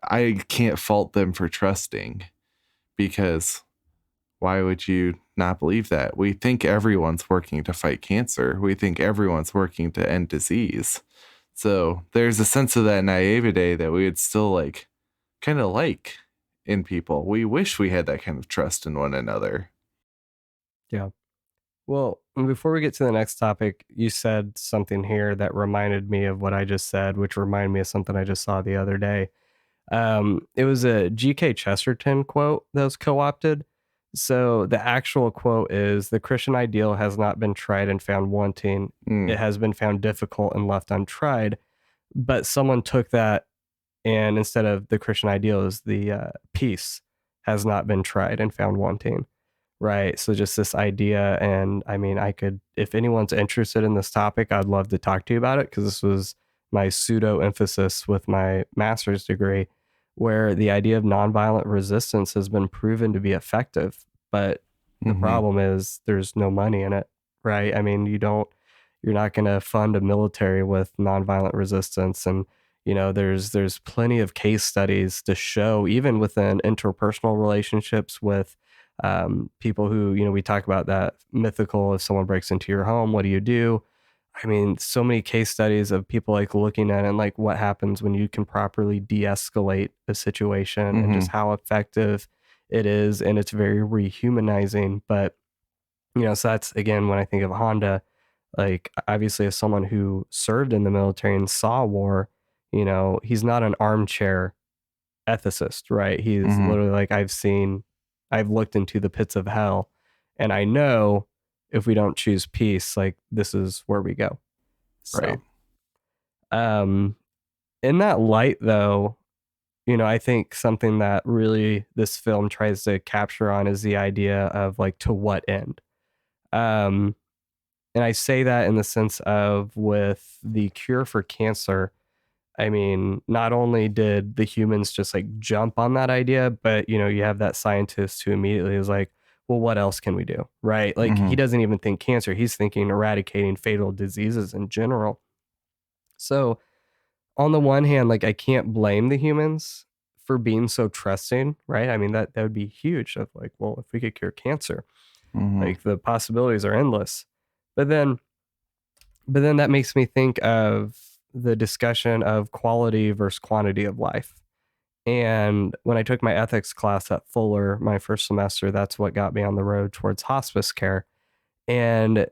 I can't fault them for trusting, because why would you not believe that? We think everyone's working to fight cancer. We think everyone's working to end disease. So there's a sense of that naivete that we would still like in people. We wish we had that kind of trust in one another. Yeah. Well, before we get to the next topic, you said something here that reminded me of what I just said, which reminded me of something I just saw the other day. It was a G.K. Chesterton quote that was co-opted. So the actual quote is, "The Christian ideal has not been tried and found wanting. It Mm. has been found difficult and left untried." But someone took that, and instead of the Christian ideal is the peace has not been tried and found wanting. Right. So just this idea. And I mean, I could, if anyone's interested in this topic, I'd love to talk to you about it, because this was my pseudo emphasis with my master's degree, where the idea of nonviolent resistance has been proven to be effective. But the Mm-hmm. problem is there's no money in it. Right. I mean, you're not going to fund a military with nonviolent resistance. And, there's plenty of case studies to show, even within interpersonal relationships with people who, we talk about that mythical, if someone breaks into your home, what do you do? I mean, so many case studies of people like looking at it and like what happens when you can properly de-escalate a situation, and Mm-hmm. just how effective it is. And it's very rehumanizing. But, so that's, again, when I think of Honda, like, obviously, as someone who served in the military and saw war, he's not an armchair ethicist, right? He's Mm-hmm. literally like, I've looked into the pits of hell, and I know if we don't choose peace, like, this is where we go. Right. So, um, in that light, though, I think something that really this film tries to capture on is the idea of, like, to what end. Um, and I say that in the sense of, with the cure for cancer, I mean, not only did the humans just like jump on that idea, but you have that scientist who immediately is like, well, what else can we do? Right? Like, Mm-hmm. he doesn't even think cancer, he's thinking eradicating fatal diseases in general. So, on the one hand, like, I can't blame the humans for being so trusting, right? I mean, that would be huge, of like, well, if we could cure cancer, Mm-hmm. like, the possibilities are endless. But then that makes me think of the discussion of quality versus quantity of life. And when I took my ethics class at Fuller my first semester, that's what got me on the road towards hospice care. And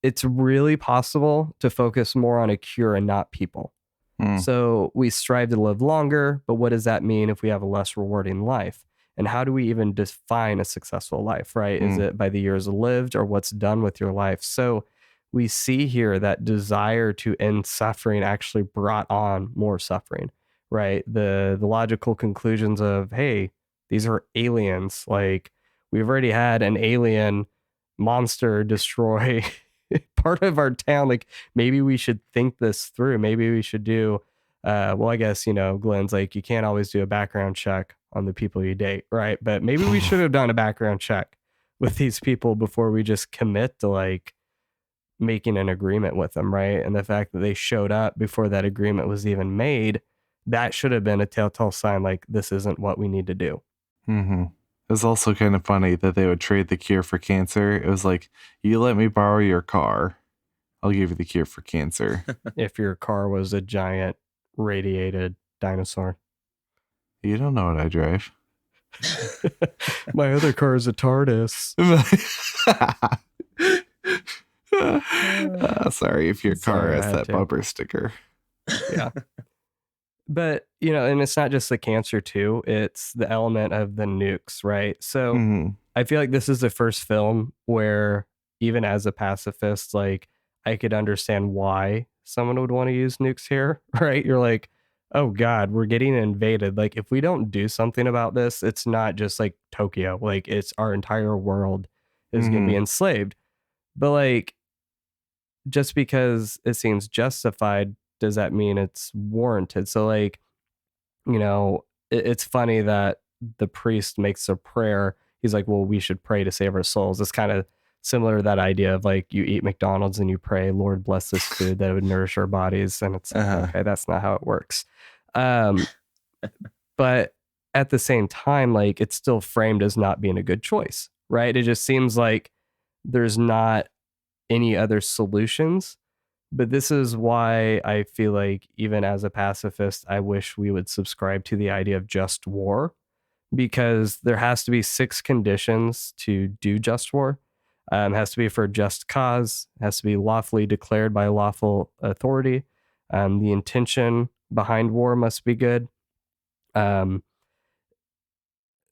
it's really possible to focus more on a cure and not people. Mm. So we strive to live longer, but what does that mean if we have a less rewarding life? And how do we even define a successful life, right? Is Mm. it by the years lived or what's done with your life? So we see here that desire to end suffering actually brought on more suffering, right? The logical conclusions of, hey, these are aliens. Like, we've already had an alien monster destroy part of our town. Like, maybe we should think this through. Maybe we should do well, I guess, Glenn's like, you can't always do a background check on the people you date, right? But maybe we should have done a background check with these people before we just commit to like making an agreement with them, right? And the fact that they showed up before that agreement was even made, that should have been a telltale sign, like, this isn't what we need to do. Mm-hmm. It was also kind of funny that they would trade the cure for cancer. It was like, you let me borrow your car, I'll give you the cure for cancer. If your car was a giant radiated dinosaur. You don't know what I drive. My other car is a TARDIS. Sorry if your car Sorry, I has had that to. bumper sticker. Yeah. But, and it's not just the cancer too, it's the element of the nukes, right? So Mm-hmm. I feel like this is the first film where, even as a pacifist, like, I could understand why someone would want to use nukes here, right? You're like, oh God, we're getting invaded. Like, if we don't do something about this, it's not just like Tokyo, like, it's our entire world is going to be Mm-hmm. enslaved. But like, just because it seems justified, does that mean it's warranted? So like, it's funny that the priest makes a prayer. He's like, well, we should pray to save our souls. It's kind of similar to that idea of like, you eat McDonald's and you pray, Lord, bless this food that it would nourish our bodies. And it's like, Uh-huh. okay, that's not how it works. But at the same time, like, it's still framed as not being a good choice, right? It just seems like there's not any other solutions. But this is why I feel like, even as a pacifist, I wish we would subscribe to the idea of just war, because there has to be 6 conditions to do just war. It has to be for a just cause, it has to be lawfully declared by a lawful authority. The intention behind war must be good. Um,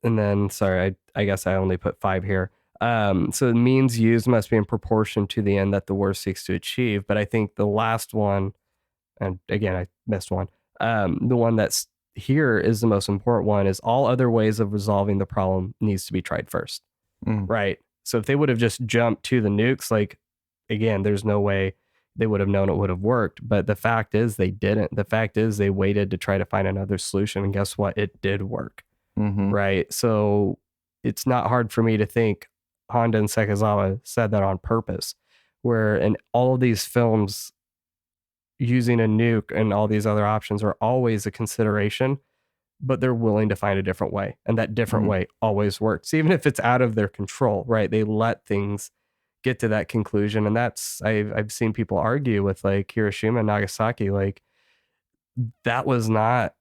and then, sorry, I guess I only put 5 here. So the means used must be in proportion to the end that the war seeks to achieve. But I think the last one, and again, I missed one. The one that's here is the most important one, is all other ways of resolving the problem needs to be tried first. Mm. Right. So if they would have just jumped to the nukes, like, again, there's no way they would have known it would have worked. But the fact is they didn't. The fact is they waited to try to find another solution. And guess what? It did work. Mm-hmm. Right. So it's not hard for me to think Honda and Sekizawa said that on purpose, where in all of these films, using a nuke and all these other options are always a consideration, but they're willing to find a different way. And that different Mhm. way always works, even if it's out of their control, right? They let things get to that conclusion. And that's, I've seen people argue with like Hiroshima and Nagasaki, like that was not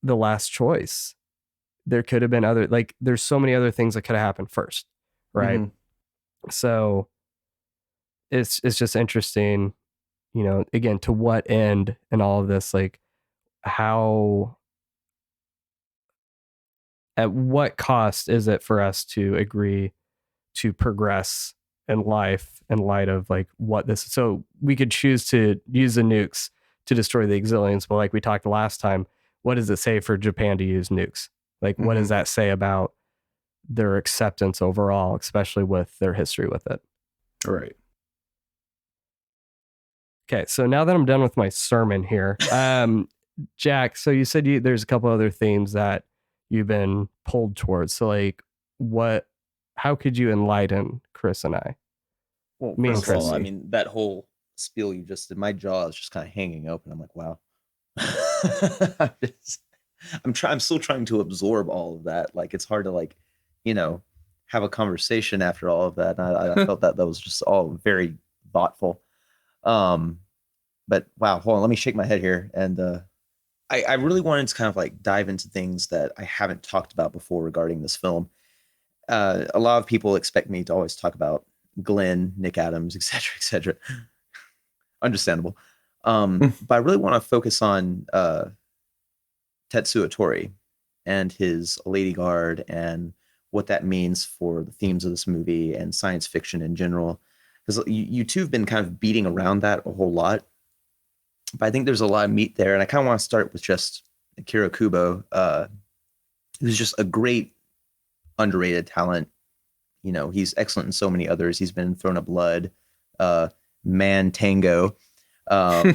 the last choice. There could have been other, like, there's so many other things that could have happened first, right? Mhm. So it's just interesting, you know, again, to what end and all of this, like how, at what cost is it for us to agree to progress in life in light of like what this, so we could choose to use the nukes to destroy the exilians, but like we talked last time, what does it say for Japan to use nukes? Like what does Mhm. that say about their acceptance overall, especially with their history with it? Right. Okay, so now that I'm done with my sermon here, Jack, so you said there's a couple other themes that you've been pulled towards. So like what, how could you enlighten Chris and I? Well, Me and first of all, Chris. I mean, that whole spiel you just did, my jaw is just kind of hanging open. I'm like, wow. I'm still trying to absorb all of that. Like, it's hard to like, you know, have a conversation after all of that. And I felt that was just all very thoughtful. Um, but wow, hold on, let me shake my head here. And I really wanted to kind of like dive into things that I haven't talked about before regarding this film. A lot of people expect me to always talk about Glenn, Nick Adams, et cetera. Understandable. But I really want to focus on Tetsuo Tori and his Lady Guard and what that means for the themes of this movie and science fiction in general. Because you two have been kind of beating around that a whole lot, but I think there's a lot of meat there. And I kind of want to start with just Akira Kubo, who's just a great underrated talent. You know, he's excellent in so many others. He's been in Throne of Blood, Man Tango. Yeah,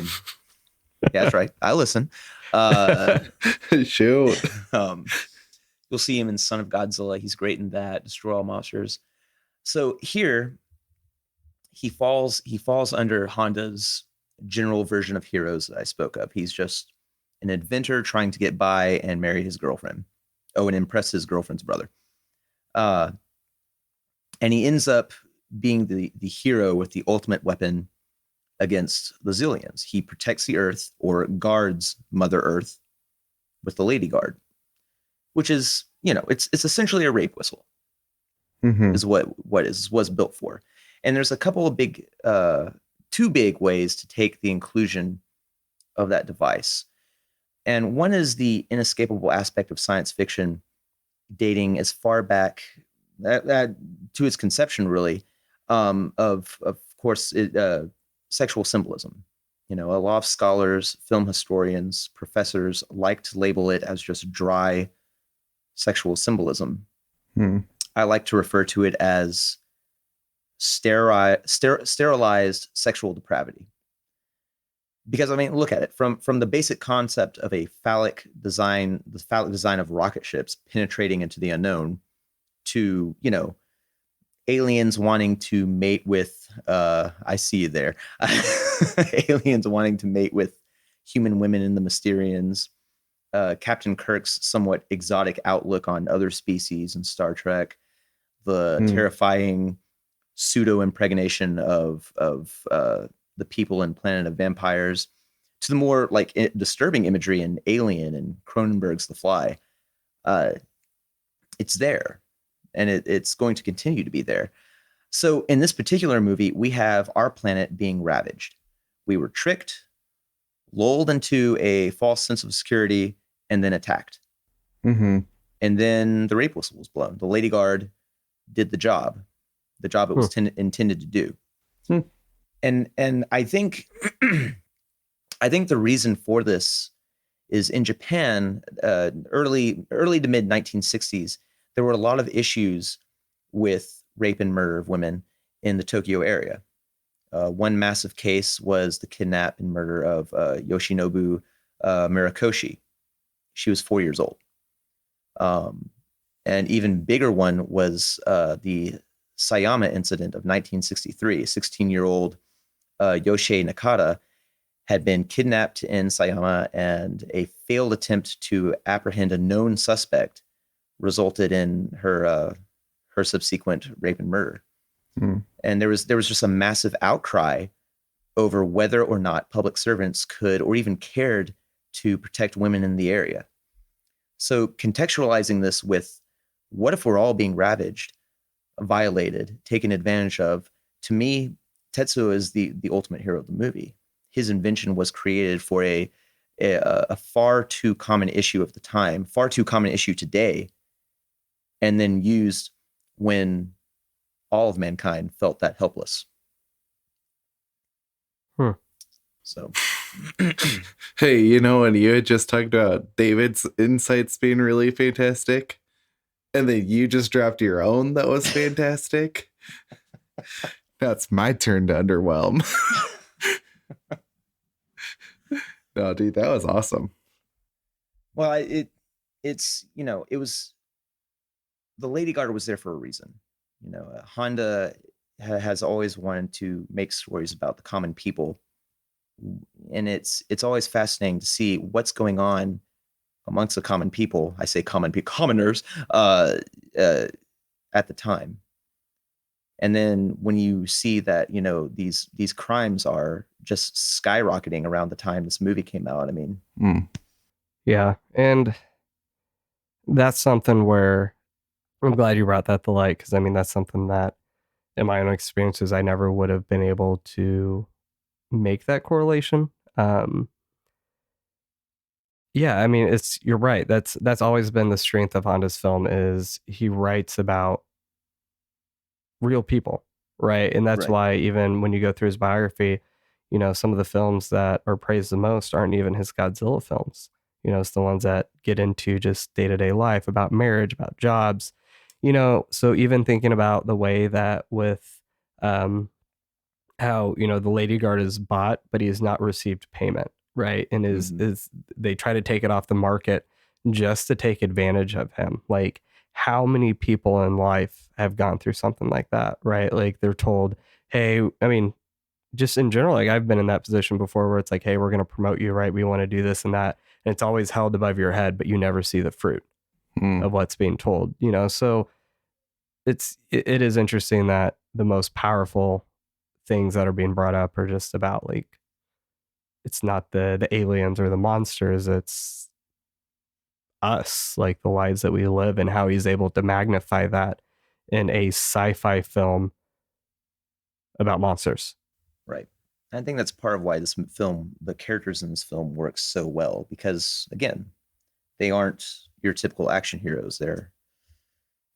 that's right. I listen. Shoot. You'll see him in Son of Godzilla. He's great in that. Destroy All Monsters. So here, he falls under Honda's general version of heroes that I spoke of. He's just an inventor trying to get by and marry his girlfriend. Oh, and impress his girlfriend's brother. Uh, and he ends up being the hero with the ultimate weapon against the Zillions. He protects the Earth or guards Mother Earth with the Lady Guard, which is, you know, it's essentially a rape whistle. Mhm. Is what is was built for. And there's a couple of big, two big ways to take the inclusion of that device. And one is the inescapable aspect of science fiction, dating as far back that to its conception, really, of course, sexual symbolism. You know, a lot of scholars, film historians, professors like to label it as just dry sexual symbolism. Mhm. I like to refer to it as sterilized sexual depravity. Because I mean, look at it from the basic concept of a phallic design, the phallic design of rocket ships penetrating into the unknown, to, you know, aliens wanting to mate with. I see you there. Aliens wanting to mate with human women in the Mysterians. Captain Kirk's somewhat exotic outlook on other species in Star Trek, the Mm. terrifying pseudo impregnation of the people in Planet of Vampires, to the more like disturbing imagery in Alien and Cronenberg's The Fly. It's there, and it's going to continue to be there. So in this particular movie, we have our planet being ravaged. We were tricked, lulled into a false sense of security, and then attacked. Mm-hmm. And then the rape whistle was blown. The lady guard did the job it Hmm. was intended to do. Hmm. And I think I think the reason for this is in Japan, early to mid 1960s, there were a lot of issues with rape and murder of women in the Tokyo area. One massive case was the kidnap and murder of Yoshinobu Murakoshi. She was 4 years old. Um, an even bigger one was the Sayama incident of 1963. A 16-year-old Yoshie Nakata had been kidnapped in Sayama, and a failed attempt to apprehend a known suspect resulted in her subsequent rape and murder. Mm. And there was just a massive outcry over whether or not public servants could or even cared to protect women in the area. So contextualizing this with what if we're all being ravaged, violated, taken advantage of? To me, Tetsuo is the ultimate hero of the movie. His invention was created for a far too common issue of the time, far too common issue today, and then used when all of mankind felt that helpless. Hmm. So, Hey, you know, when you had just talked about David's insights being really fantastic, and then you just dropped your own that was fantastic. Now it's my turn to underwhelm. No, dude, that was awesome. well, it's it was the Lady Guard was there for a reason. Honda has always wanted to make stories about the common people, and it's always fascinating to see what's going on amongst the common people. I say common people, commoners, uh, at the time. And then when you see that these crimes are just skyrocketing around the time this movie came out, I mean, Mm. Yeah. And that's something where I'm glad you brought that to light, because I mean, that's something that in my own experiences, I never would have been able to make that correlation. Um, yeah, I mean, you're right. That's always been the strength of Honda's film is he writes about real people, right? And that's right, why even when you go through his biography, some of the films that are praised the most aren't even his Godzilla films. It's the ones that get into just day-to-day life, about marriage, about jobs. So even thinking about the way that with um how the lady guard is bought but he has not received payment, right? And hmm is they try to take it off the market just to take advantage of him. Like, how many people in life have gone through something like that, right? Like, they're told, hey, I mean, just in general, like, I've been in that position before where it's like, hey, we're going to promote you, right? We want to do this and that, and it's always held above your head, but you never see the fruit Mm. of what's being told, so it is interesting that the most powerful things that are being brought up are just about, like, it's not the aliens or the monsters, it's us, like the lives that we live, and how he's able to magnify that in a sci-fi film about monsters. right. I think that's part of why the characters in this film work so well, because again, they aren't your typical action heroes.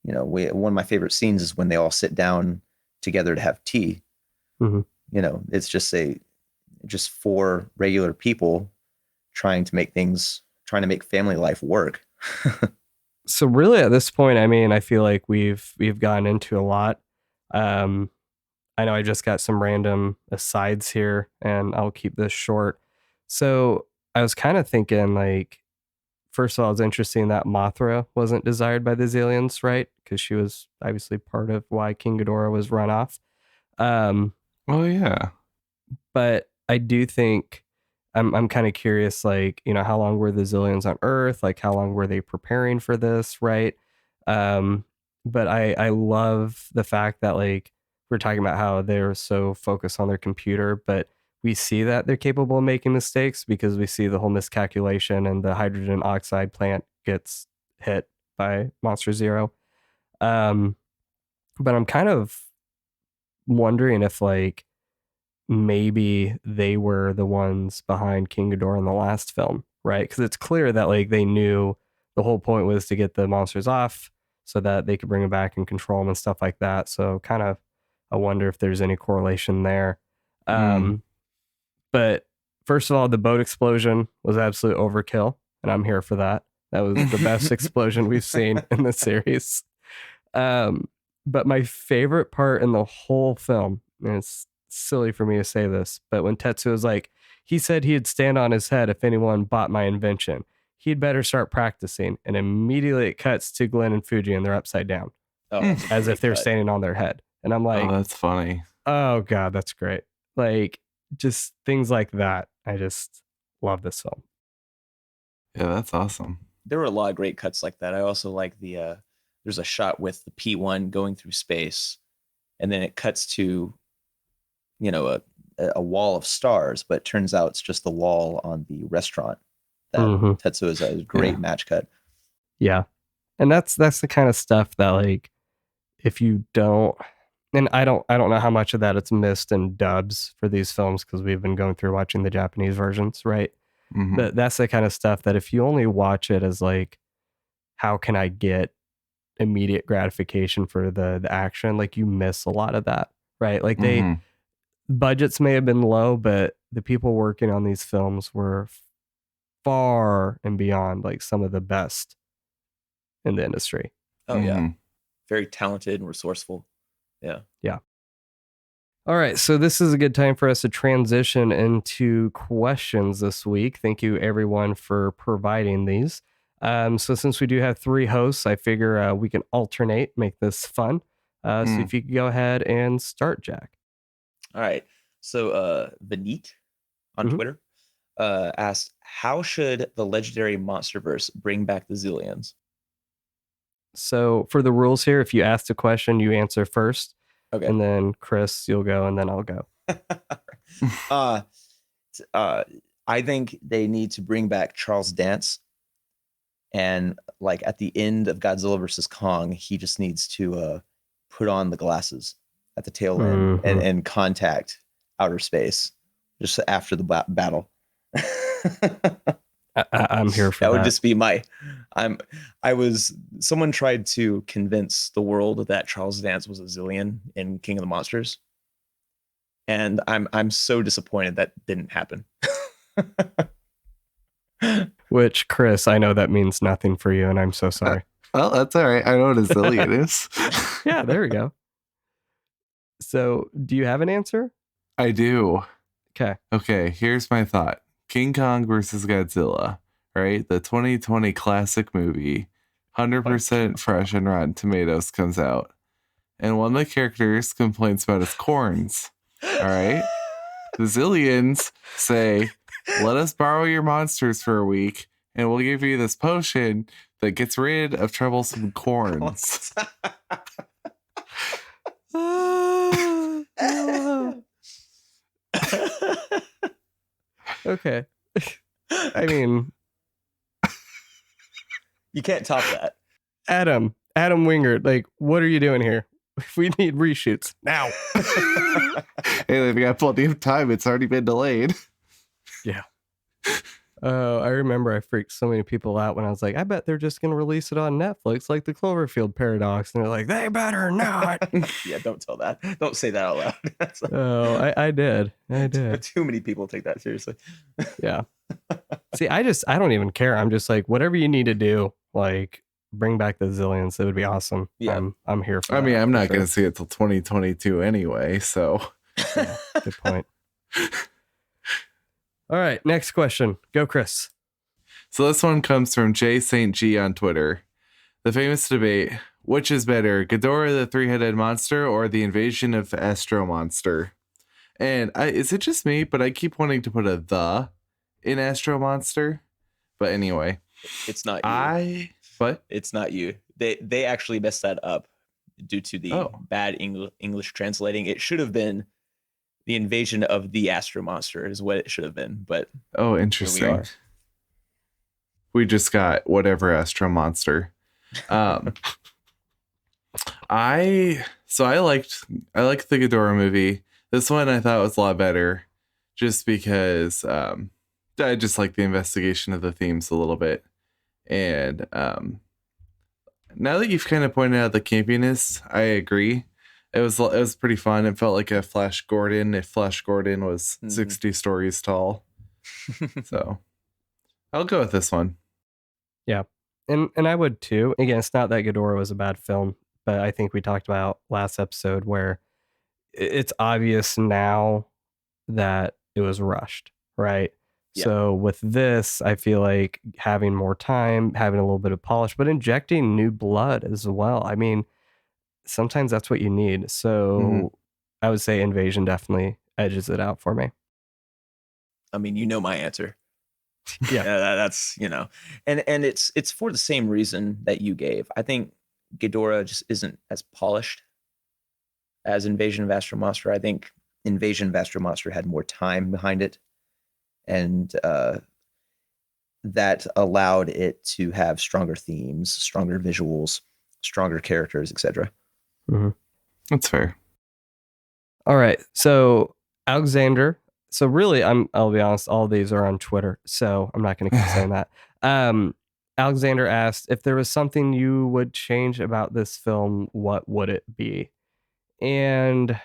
One of my favorite scenes is when they all sit down together to have tea. Mm-hmm. It's just four regular people trying to make family life work. So really, at this point, I mean, I feel like we've gone into a lot. um I know I just got some random asides here, and I'll keep this short. So I was kind of thinking, like, first of all, it's interesting that Mothra wasn't desired by the Zillions, right? Because she was obviously part of why King Ghidorah was run off. Um, Oh yeah. but I do think I'm kind of curious, like, how long were the Zillions on Earth? Like, how long were they preparing for this, right? Um, but I love the fact that, like, we're talking about how they're so focused on their computer, but we see that they're capable of making mistakes because we see the whole miscalculation and the hydrogen oxide plant gets hit by Monster Zero. Um, but I'm kind of wondering if, like, maybe they were the ones behind King Ghidorah in the last film, right? Because it's clear that, like, they knew the whole point was to get the monsters off so that they could bring them back and control them and stuff like that. So kind of, I wonder if there's any correlation there. But first of all, the boat explosion was absolute overkill, and I'm here for that. That was the best explosion we've seen in the series. But my favorite part in the whole film, and it's silly for me to say this, but when Tetsuo was like, he said he'd stand on his head if anyone bought my invention. He'd better start practicing. And immediately it cuts to Glenn and Fuji, and they're upside down, as if they're standing on their head. And I'm like, oh, that's funny. Oh God, that's great. Like, just things like that. I just love this film. Yeah, that's awesome. There were a lot of great cuts like that. I also like there's a shot with the P1 going through space, and then it cuts to, a wall of stars, but it turns out it's just the wall on the restaurant. That Tetsuo is a great match cut. Yeah. And that's the kind of stuff that, like, if you don't, and I don't know how much of that it's missed in dubs for these films, because we've been going through watching the Japanese versions, right? But that's the kind of stuff that if you only watch it as like, how can I get immediate gratification for the action, like, you miss a lot of that, right? Like, budgets may have been low, but the people working on these films were far and beyond like some of the best in the industry. Oh yeah. Very talented and resourceful. Yeah. All right, so this is a good time for us to transition into questions this week. Thank you everyone for providing these. So since we do have 3 hosts, I figure we can alternate, make this fun. So if you could go ahead and start, Jack. All right. So Vineet on Twitter asked, how should the legendary Monsterverse bring back the Zillions? So for the rules here, if you ask a question, you answer first. Okay. And then Chris, you'll go, and then I'll go. I think they need to bring back Charles Dance. And like at the end of Godzilla versus Kong, he just needs to put on the glasses at the tail end and contact outer space just after the battle. I'm here for that. That would just be someone tried to convince the world that Charles Dance was a Zillion in King of the Monsters. And I'm so disappointed that didn't happen. Which, Chris, I know that means nothing for you, and I'm so sorry. Well, that's all right. I know what a Zillion is. Yeah, there we go. So, do you have an answer? I do. Okay, here's my thought. King Kong versus Godzilla, right? The 2020 classic movie, 100% fresh and Rotten Tomatoes comes out. And one of the characters complains about his corns. All right? The Zillions say, let us borrow your monsters for a week, and we'll give you this potion that gets rid of troublesome corns. Okay. I mean, you can't top that. Adam Wingard, like, what are you doing here? We need reshoots now. Hey, they've got plenty of time. It's already been delayed. Yeah. Oh, I remember I freaked so many people out when I was like, I bet they're just going to release it on Netflix like the Cloverfield Paradox. And they're like, they better not. Yeah, don't tell that. Don't say that out loud. Oh, I did. Too many people take that seriously. Yeah. See, I don't even care. I'm just like, whatever you need to do, like, bring back the Zillions. It would be awesome. Yeah. I'm here for that. I mean, I'm not sure. going to see it till 2022 anyway, so. Yeah, good point. All right, next question. Go, Chris. So this one comes from J. St. G on Twitter. The famous debate, which is better, Ghidorah the three-headed monster or the invasion of Astro-Monster? And is it just me, but I keep wanting to put a "the" in Astro-Monster? But anyway. It's not you. What? It's not you. They actually messed that up due to the bad English translating. It should have been the invasion of the Astro-Monster is what it should have been. But interesting. We just got whatever Astro-Monster. I liked the Ghidorah movie. This one I thought was a lot better, just because I just like the investigation of the themes a little bit. And now that you've kind of pointed out the campiness, I agree. It was pretty fun. It felt like a Flash Gordon if Flash Gordon was 60 stories tall. So I'll go with this one. Yeah. And I would too. Again, it's not that Ghidorah was a bad film, but I think we talked about last episode where it's obvious now that it was rushed, right? Yeah. So with this, I feel like having more time, having a little bit of polish, but injecting new blood as well. I mean, sometimes that's what you need. So I would say Invasion definitely edges it out for me. I mean, you know my answer. Yeah. That's, and it's for the same reason that you gave. I think Ghidorah just isn't as polished as Invasion of Astro-Monster. I think Invasion of Astro-Monster had more time behind it, and that allowed it to have stronger themes, stronger visuals, stronger characters, etc. Mm-hmm. That's fair. All right. So Alexander. So really, I'll be honest, all of these are on Twitter, so I'm not going to keep saying that. Alexander asked, if there was something you would change about this film, what would it be? And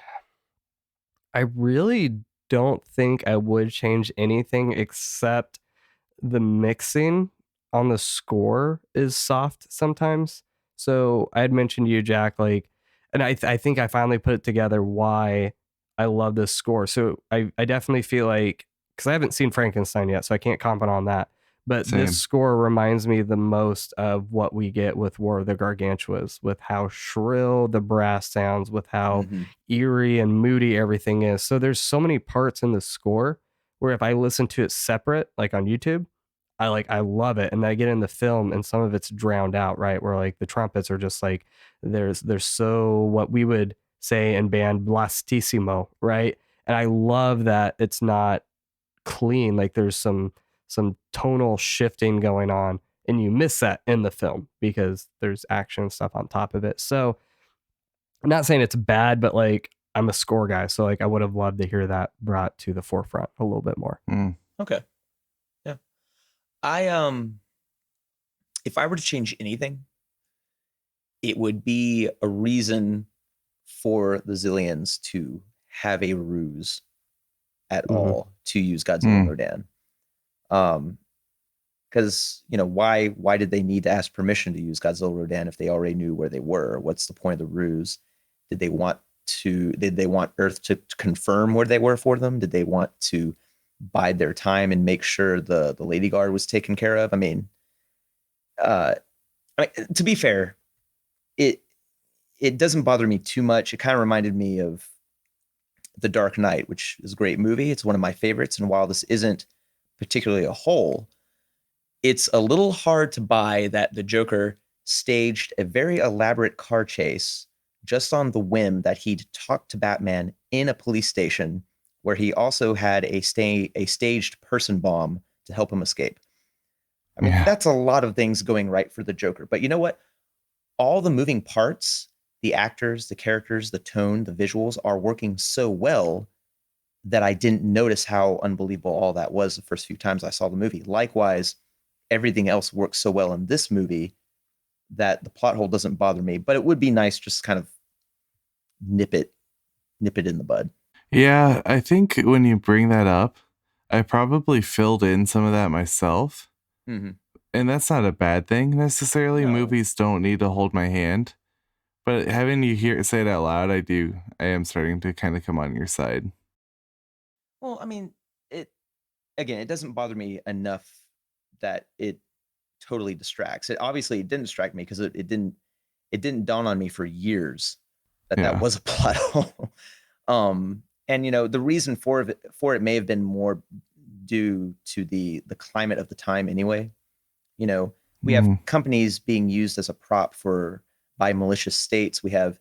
I really don't think I would change anything except the mixing on the score is soft sometimes. So I had mentioned to you, Jack, like, and I think I finally put it together why I love this score. So I definitely feel like, because I haven't seen Frankenstein yet, so I can't comment on that. But Same. this score reminds me the most of what we get with War of the Gargantuas, with how shrill the brass sounds, with how eerie and moody everything is. So there's so many parts in the score where if I listen to it separate, like on YouTube, I love it. And I get in the film and some of it's drowned out, right? Where like the trumpets are just like there's so what we would say in band blastissimo, right? And I love that it's not clean. Like there's some tonal shifting going on, and you miss that in the film because there's action and stuff on top of it. So I'm not saying it's bad, but like I'm a score guy, so like I would have loved to hear that brought to the forefront a little bit more. Okay. Yeah. If I were to change anything, it would be a reason for the Zillions to have a ruse at all to use Godzilla and Rodan. Because why did they need to ask permission to use Godzilla Rodan if they already knew where they were? What's the point of the ruse? Did they want Earth to confirm where they were for them? Did they want to bide their time and make sure the Lady Guard was taken care of? I mean, to be fair, it doesn't bother me too much. It kind of reminded me of The Dark Knight, which is a great movie. It's one of my favorites. And while this isn't particularly a whole, it's a little hard to buy that the Joker staged a very elaborate car chase just on the whim that he'd talked to Batman in a police station where he also had a staged person bomb to help him escape. I mean, that's a lot of things going right for the Joker. But you know what? All the moving parts, the actors, the characters, the tone, the visuals are working so well that I didn't notice how unbelievable all that was the first few times I saw the movie. Likewise, everything else works so well in this movie that the plot hole doesn't bother me, but it would be nice just kind of nip it in the bud. Yeah, I think when you bring that up, I probably filled in some of that myself. And that's not a bad thing necessarily. No. Movies don't need to hold my hand. But having you say it out loud, I am starting to kind of come on your side. Well, I mean, it doesn't bother me enough that it totally distracts. It didn't distract me because it didn't dawn on me for years that was a plot hole. And the reason for it may have been more due to the climate of the time anyway. We have companies being used as a prop by malicious states. We have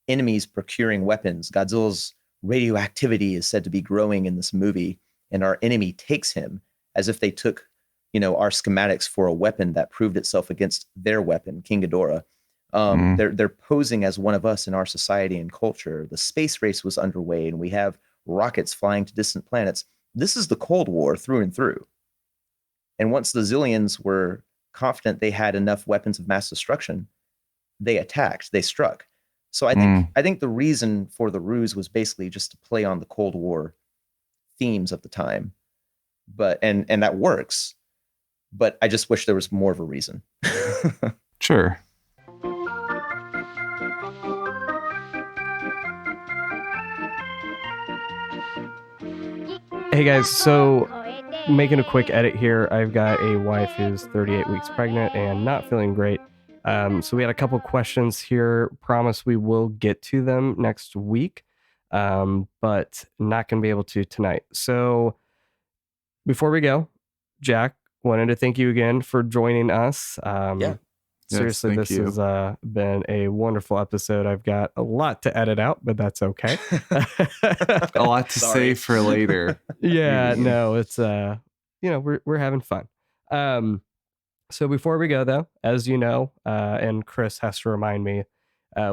enemies procuring weapons. Godzilla's radioactivity is said to be growing in this movie, and our enemy takes him as if they took, our schematics for a weapon that proved itself against their weapon, King Ghidorah. They're posing as one of us in our society and culture. The space race was underway, and we have rockets flying to distant planets. This is the Cold War through and through. And once the Zillions were confident they had enough weapons of mass destruction, they attacked, they struck. So I think the reason for the ruse was basically just to play on the Cold War themes of the time. But and that works. But I just wish there was more of a reason. Sure. Hey guys, so making a quick edit here. I've got a wife who's 38 weeks pregnant and not feeling great. So we had a couple questions here. Promise we will get to them next week, but not going to be able to tonight. So before we go, Jack, wanted to thank you again for joining us. Seriously, yes, this has been a wonderful episode. I've got a lot to edit out, but that's okay. A lot to say for later. Yeah, no, it's we're having fun. So before we go though, as you know, and Chris has to remind me,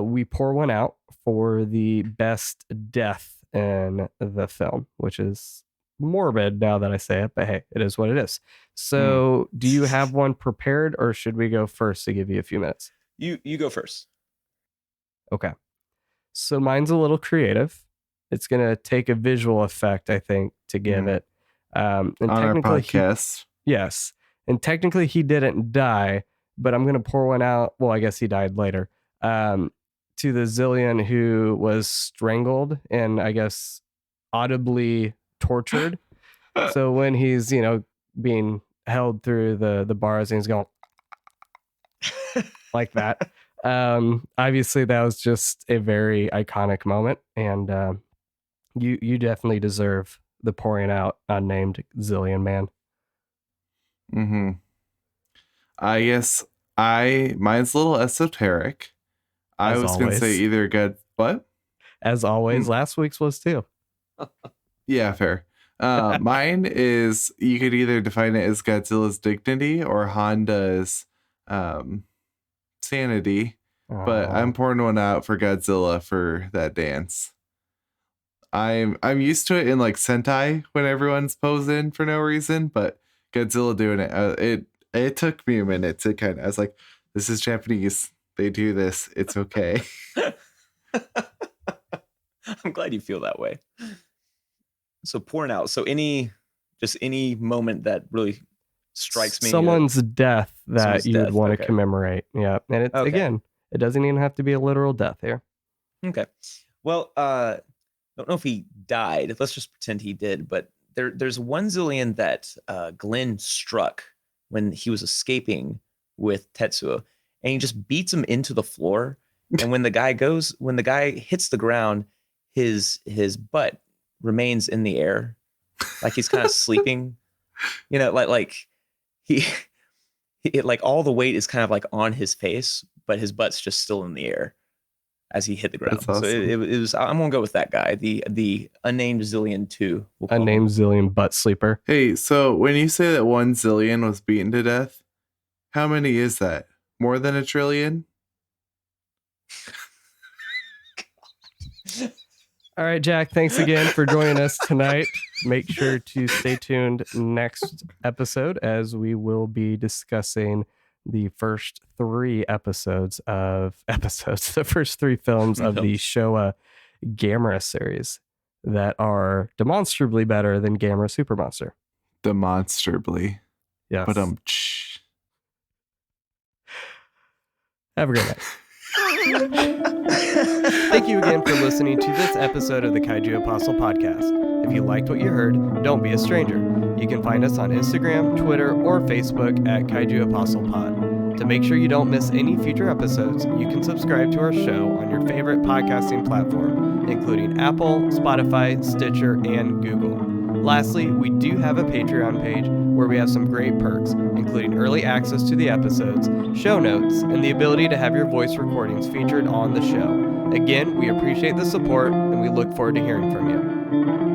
we pour one out for the best death in the film, which is morbid now that I say it, but hey, it is what it is. So do you have one prepared, or should we go first to give you a few minutes? You go first. Okay. So mine's a little creative. It's going to take a visual effect, I think, to give it. And on our podcast. Yes. And technically he didn't die, but I'm going to pour one out. Well, I guess he died later. To the Zillion who was strangled and I guess audibly tortured. So when he's, being held through the bars and he's going like that. Obviously that was just a very iconic moment, and you definitely deserve the pouring out unnamed Zillion Man. I guess mine's a little esoteric. I was going to say either good, what? As always, last week's was too. Yeah, fair. Mine is, you could either define it as Godzilla's dignity or Honda's sanity, but I'm pouring one out for Godzilla for that dance. I'm used to it in like Sentai when everyone's posing for no reason, but Godzilla doing it, it took me a minute to I was like, this is Japanese. They do this. It's okay. I'm glad you feel that way. So pouring out. So any moment that really strikes me. Someone's death that you would want to commemorate. Yeah. And it's again, it doesn't even have to be a literal death here. Okay. Well, don't know if he died. Let's just pretend he did. But there's one Zillion that Glenn struck when he was escaping with Tetsuo, and he just beats him into the floor. And when the guy hits the ground, his butt remains in the air, like he's kind of sleeping. Like he like all the weight is kind of like on his face, but his butt's just still in the air as he hit the ground. Awesome. So it was. I'm gonna go with that guy, the unnamed Zillion 2. Unnamed Zillion butt sleeper. Hey, so when you say that one Zillion was beaten to death, how many is that? More than a trillion? All right, Jack, thanks again for joining us tonight. Make sure to stay tuned next episode as we will be discussing the first three films of the Showa Gamera series that are demonstrably better than Gamera Super Monster. Demonstrably. Yes. But have a great night. Thank you again for listening to this episode of the Kaiju Apostle Podcast. If you liked what you heard, don't be a stranger. You can find us on Instagram, Twitter, or Facebook at Kaiju Apostle Pod. To make sure you don't miss any future episodes, you can subscribe to our show on your favorite podcasting platform, including Apple, Spotify, Stitcher, and Google. Lastly, we do have a Patreon page where we have some great perks, including early access to the episodes, show notes, and the ability to have your voice recordings featured on the show. Again, we appreciate the support, and we look forward to hearing from you.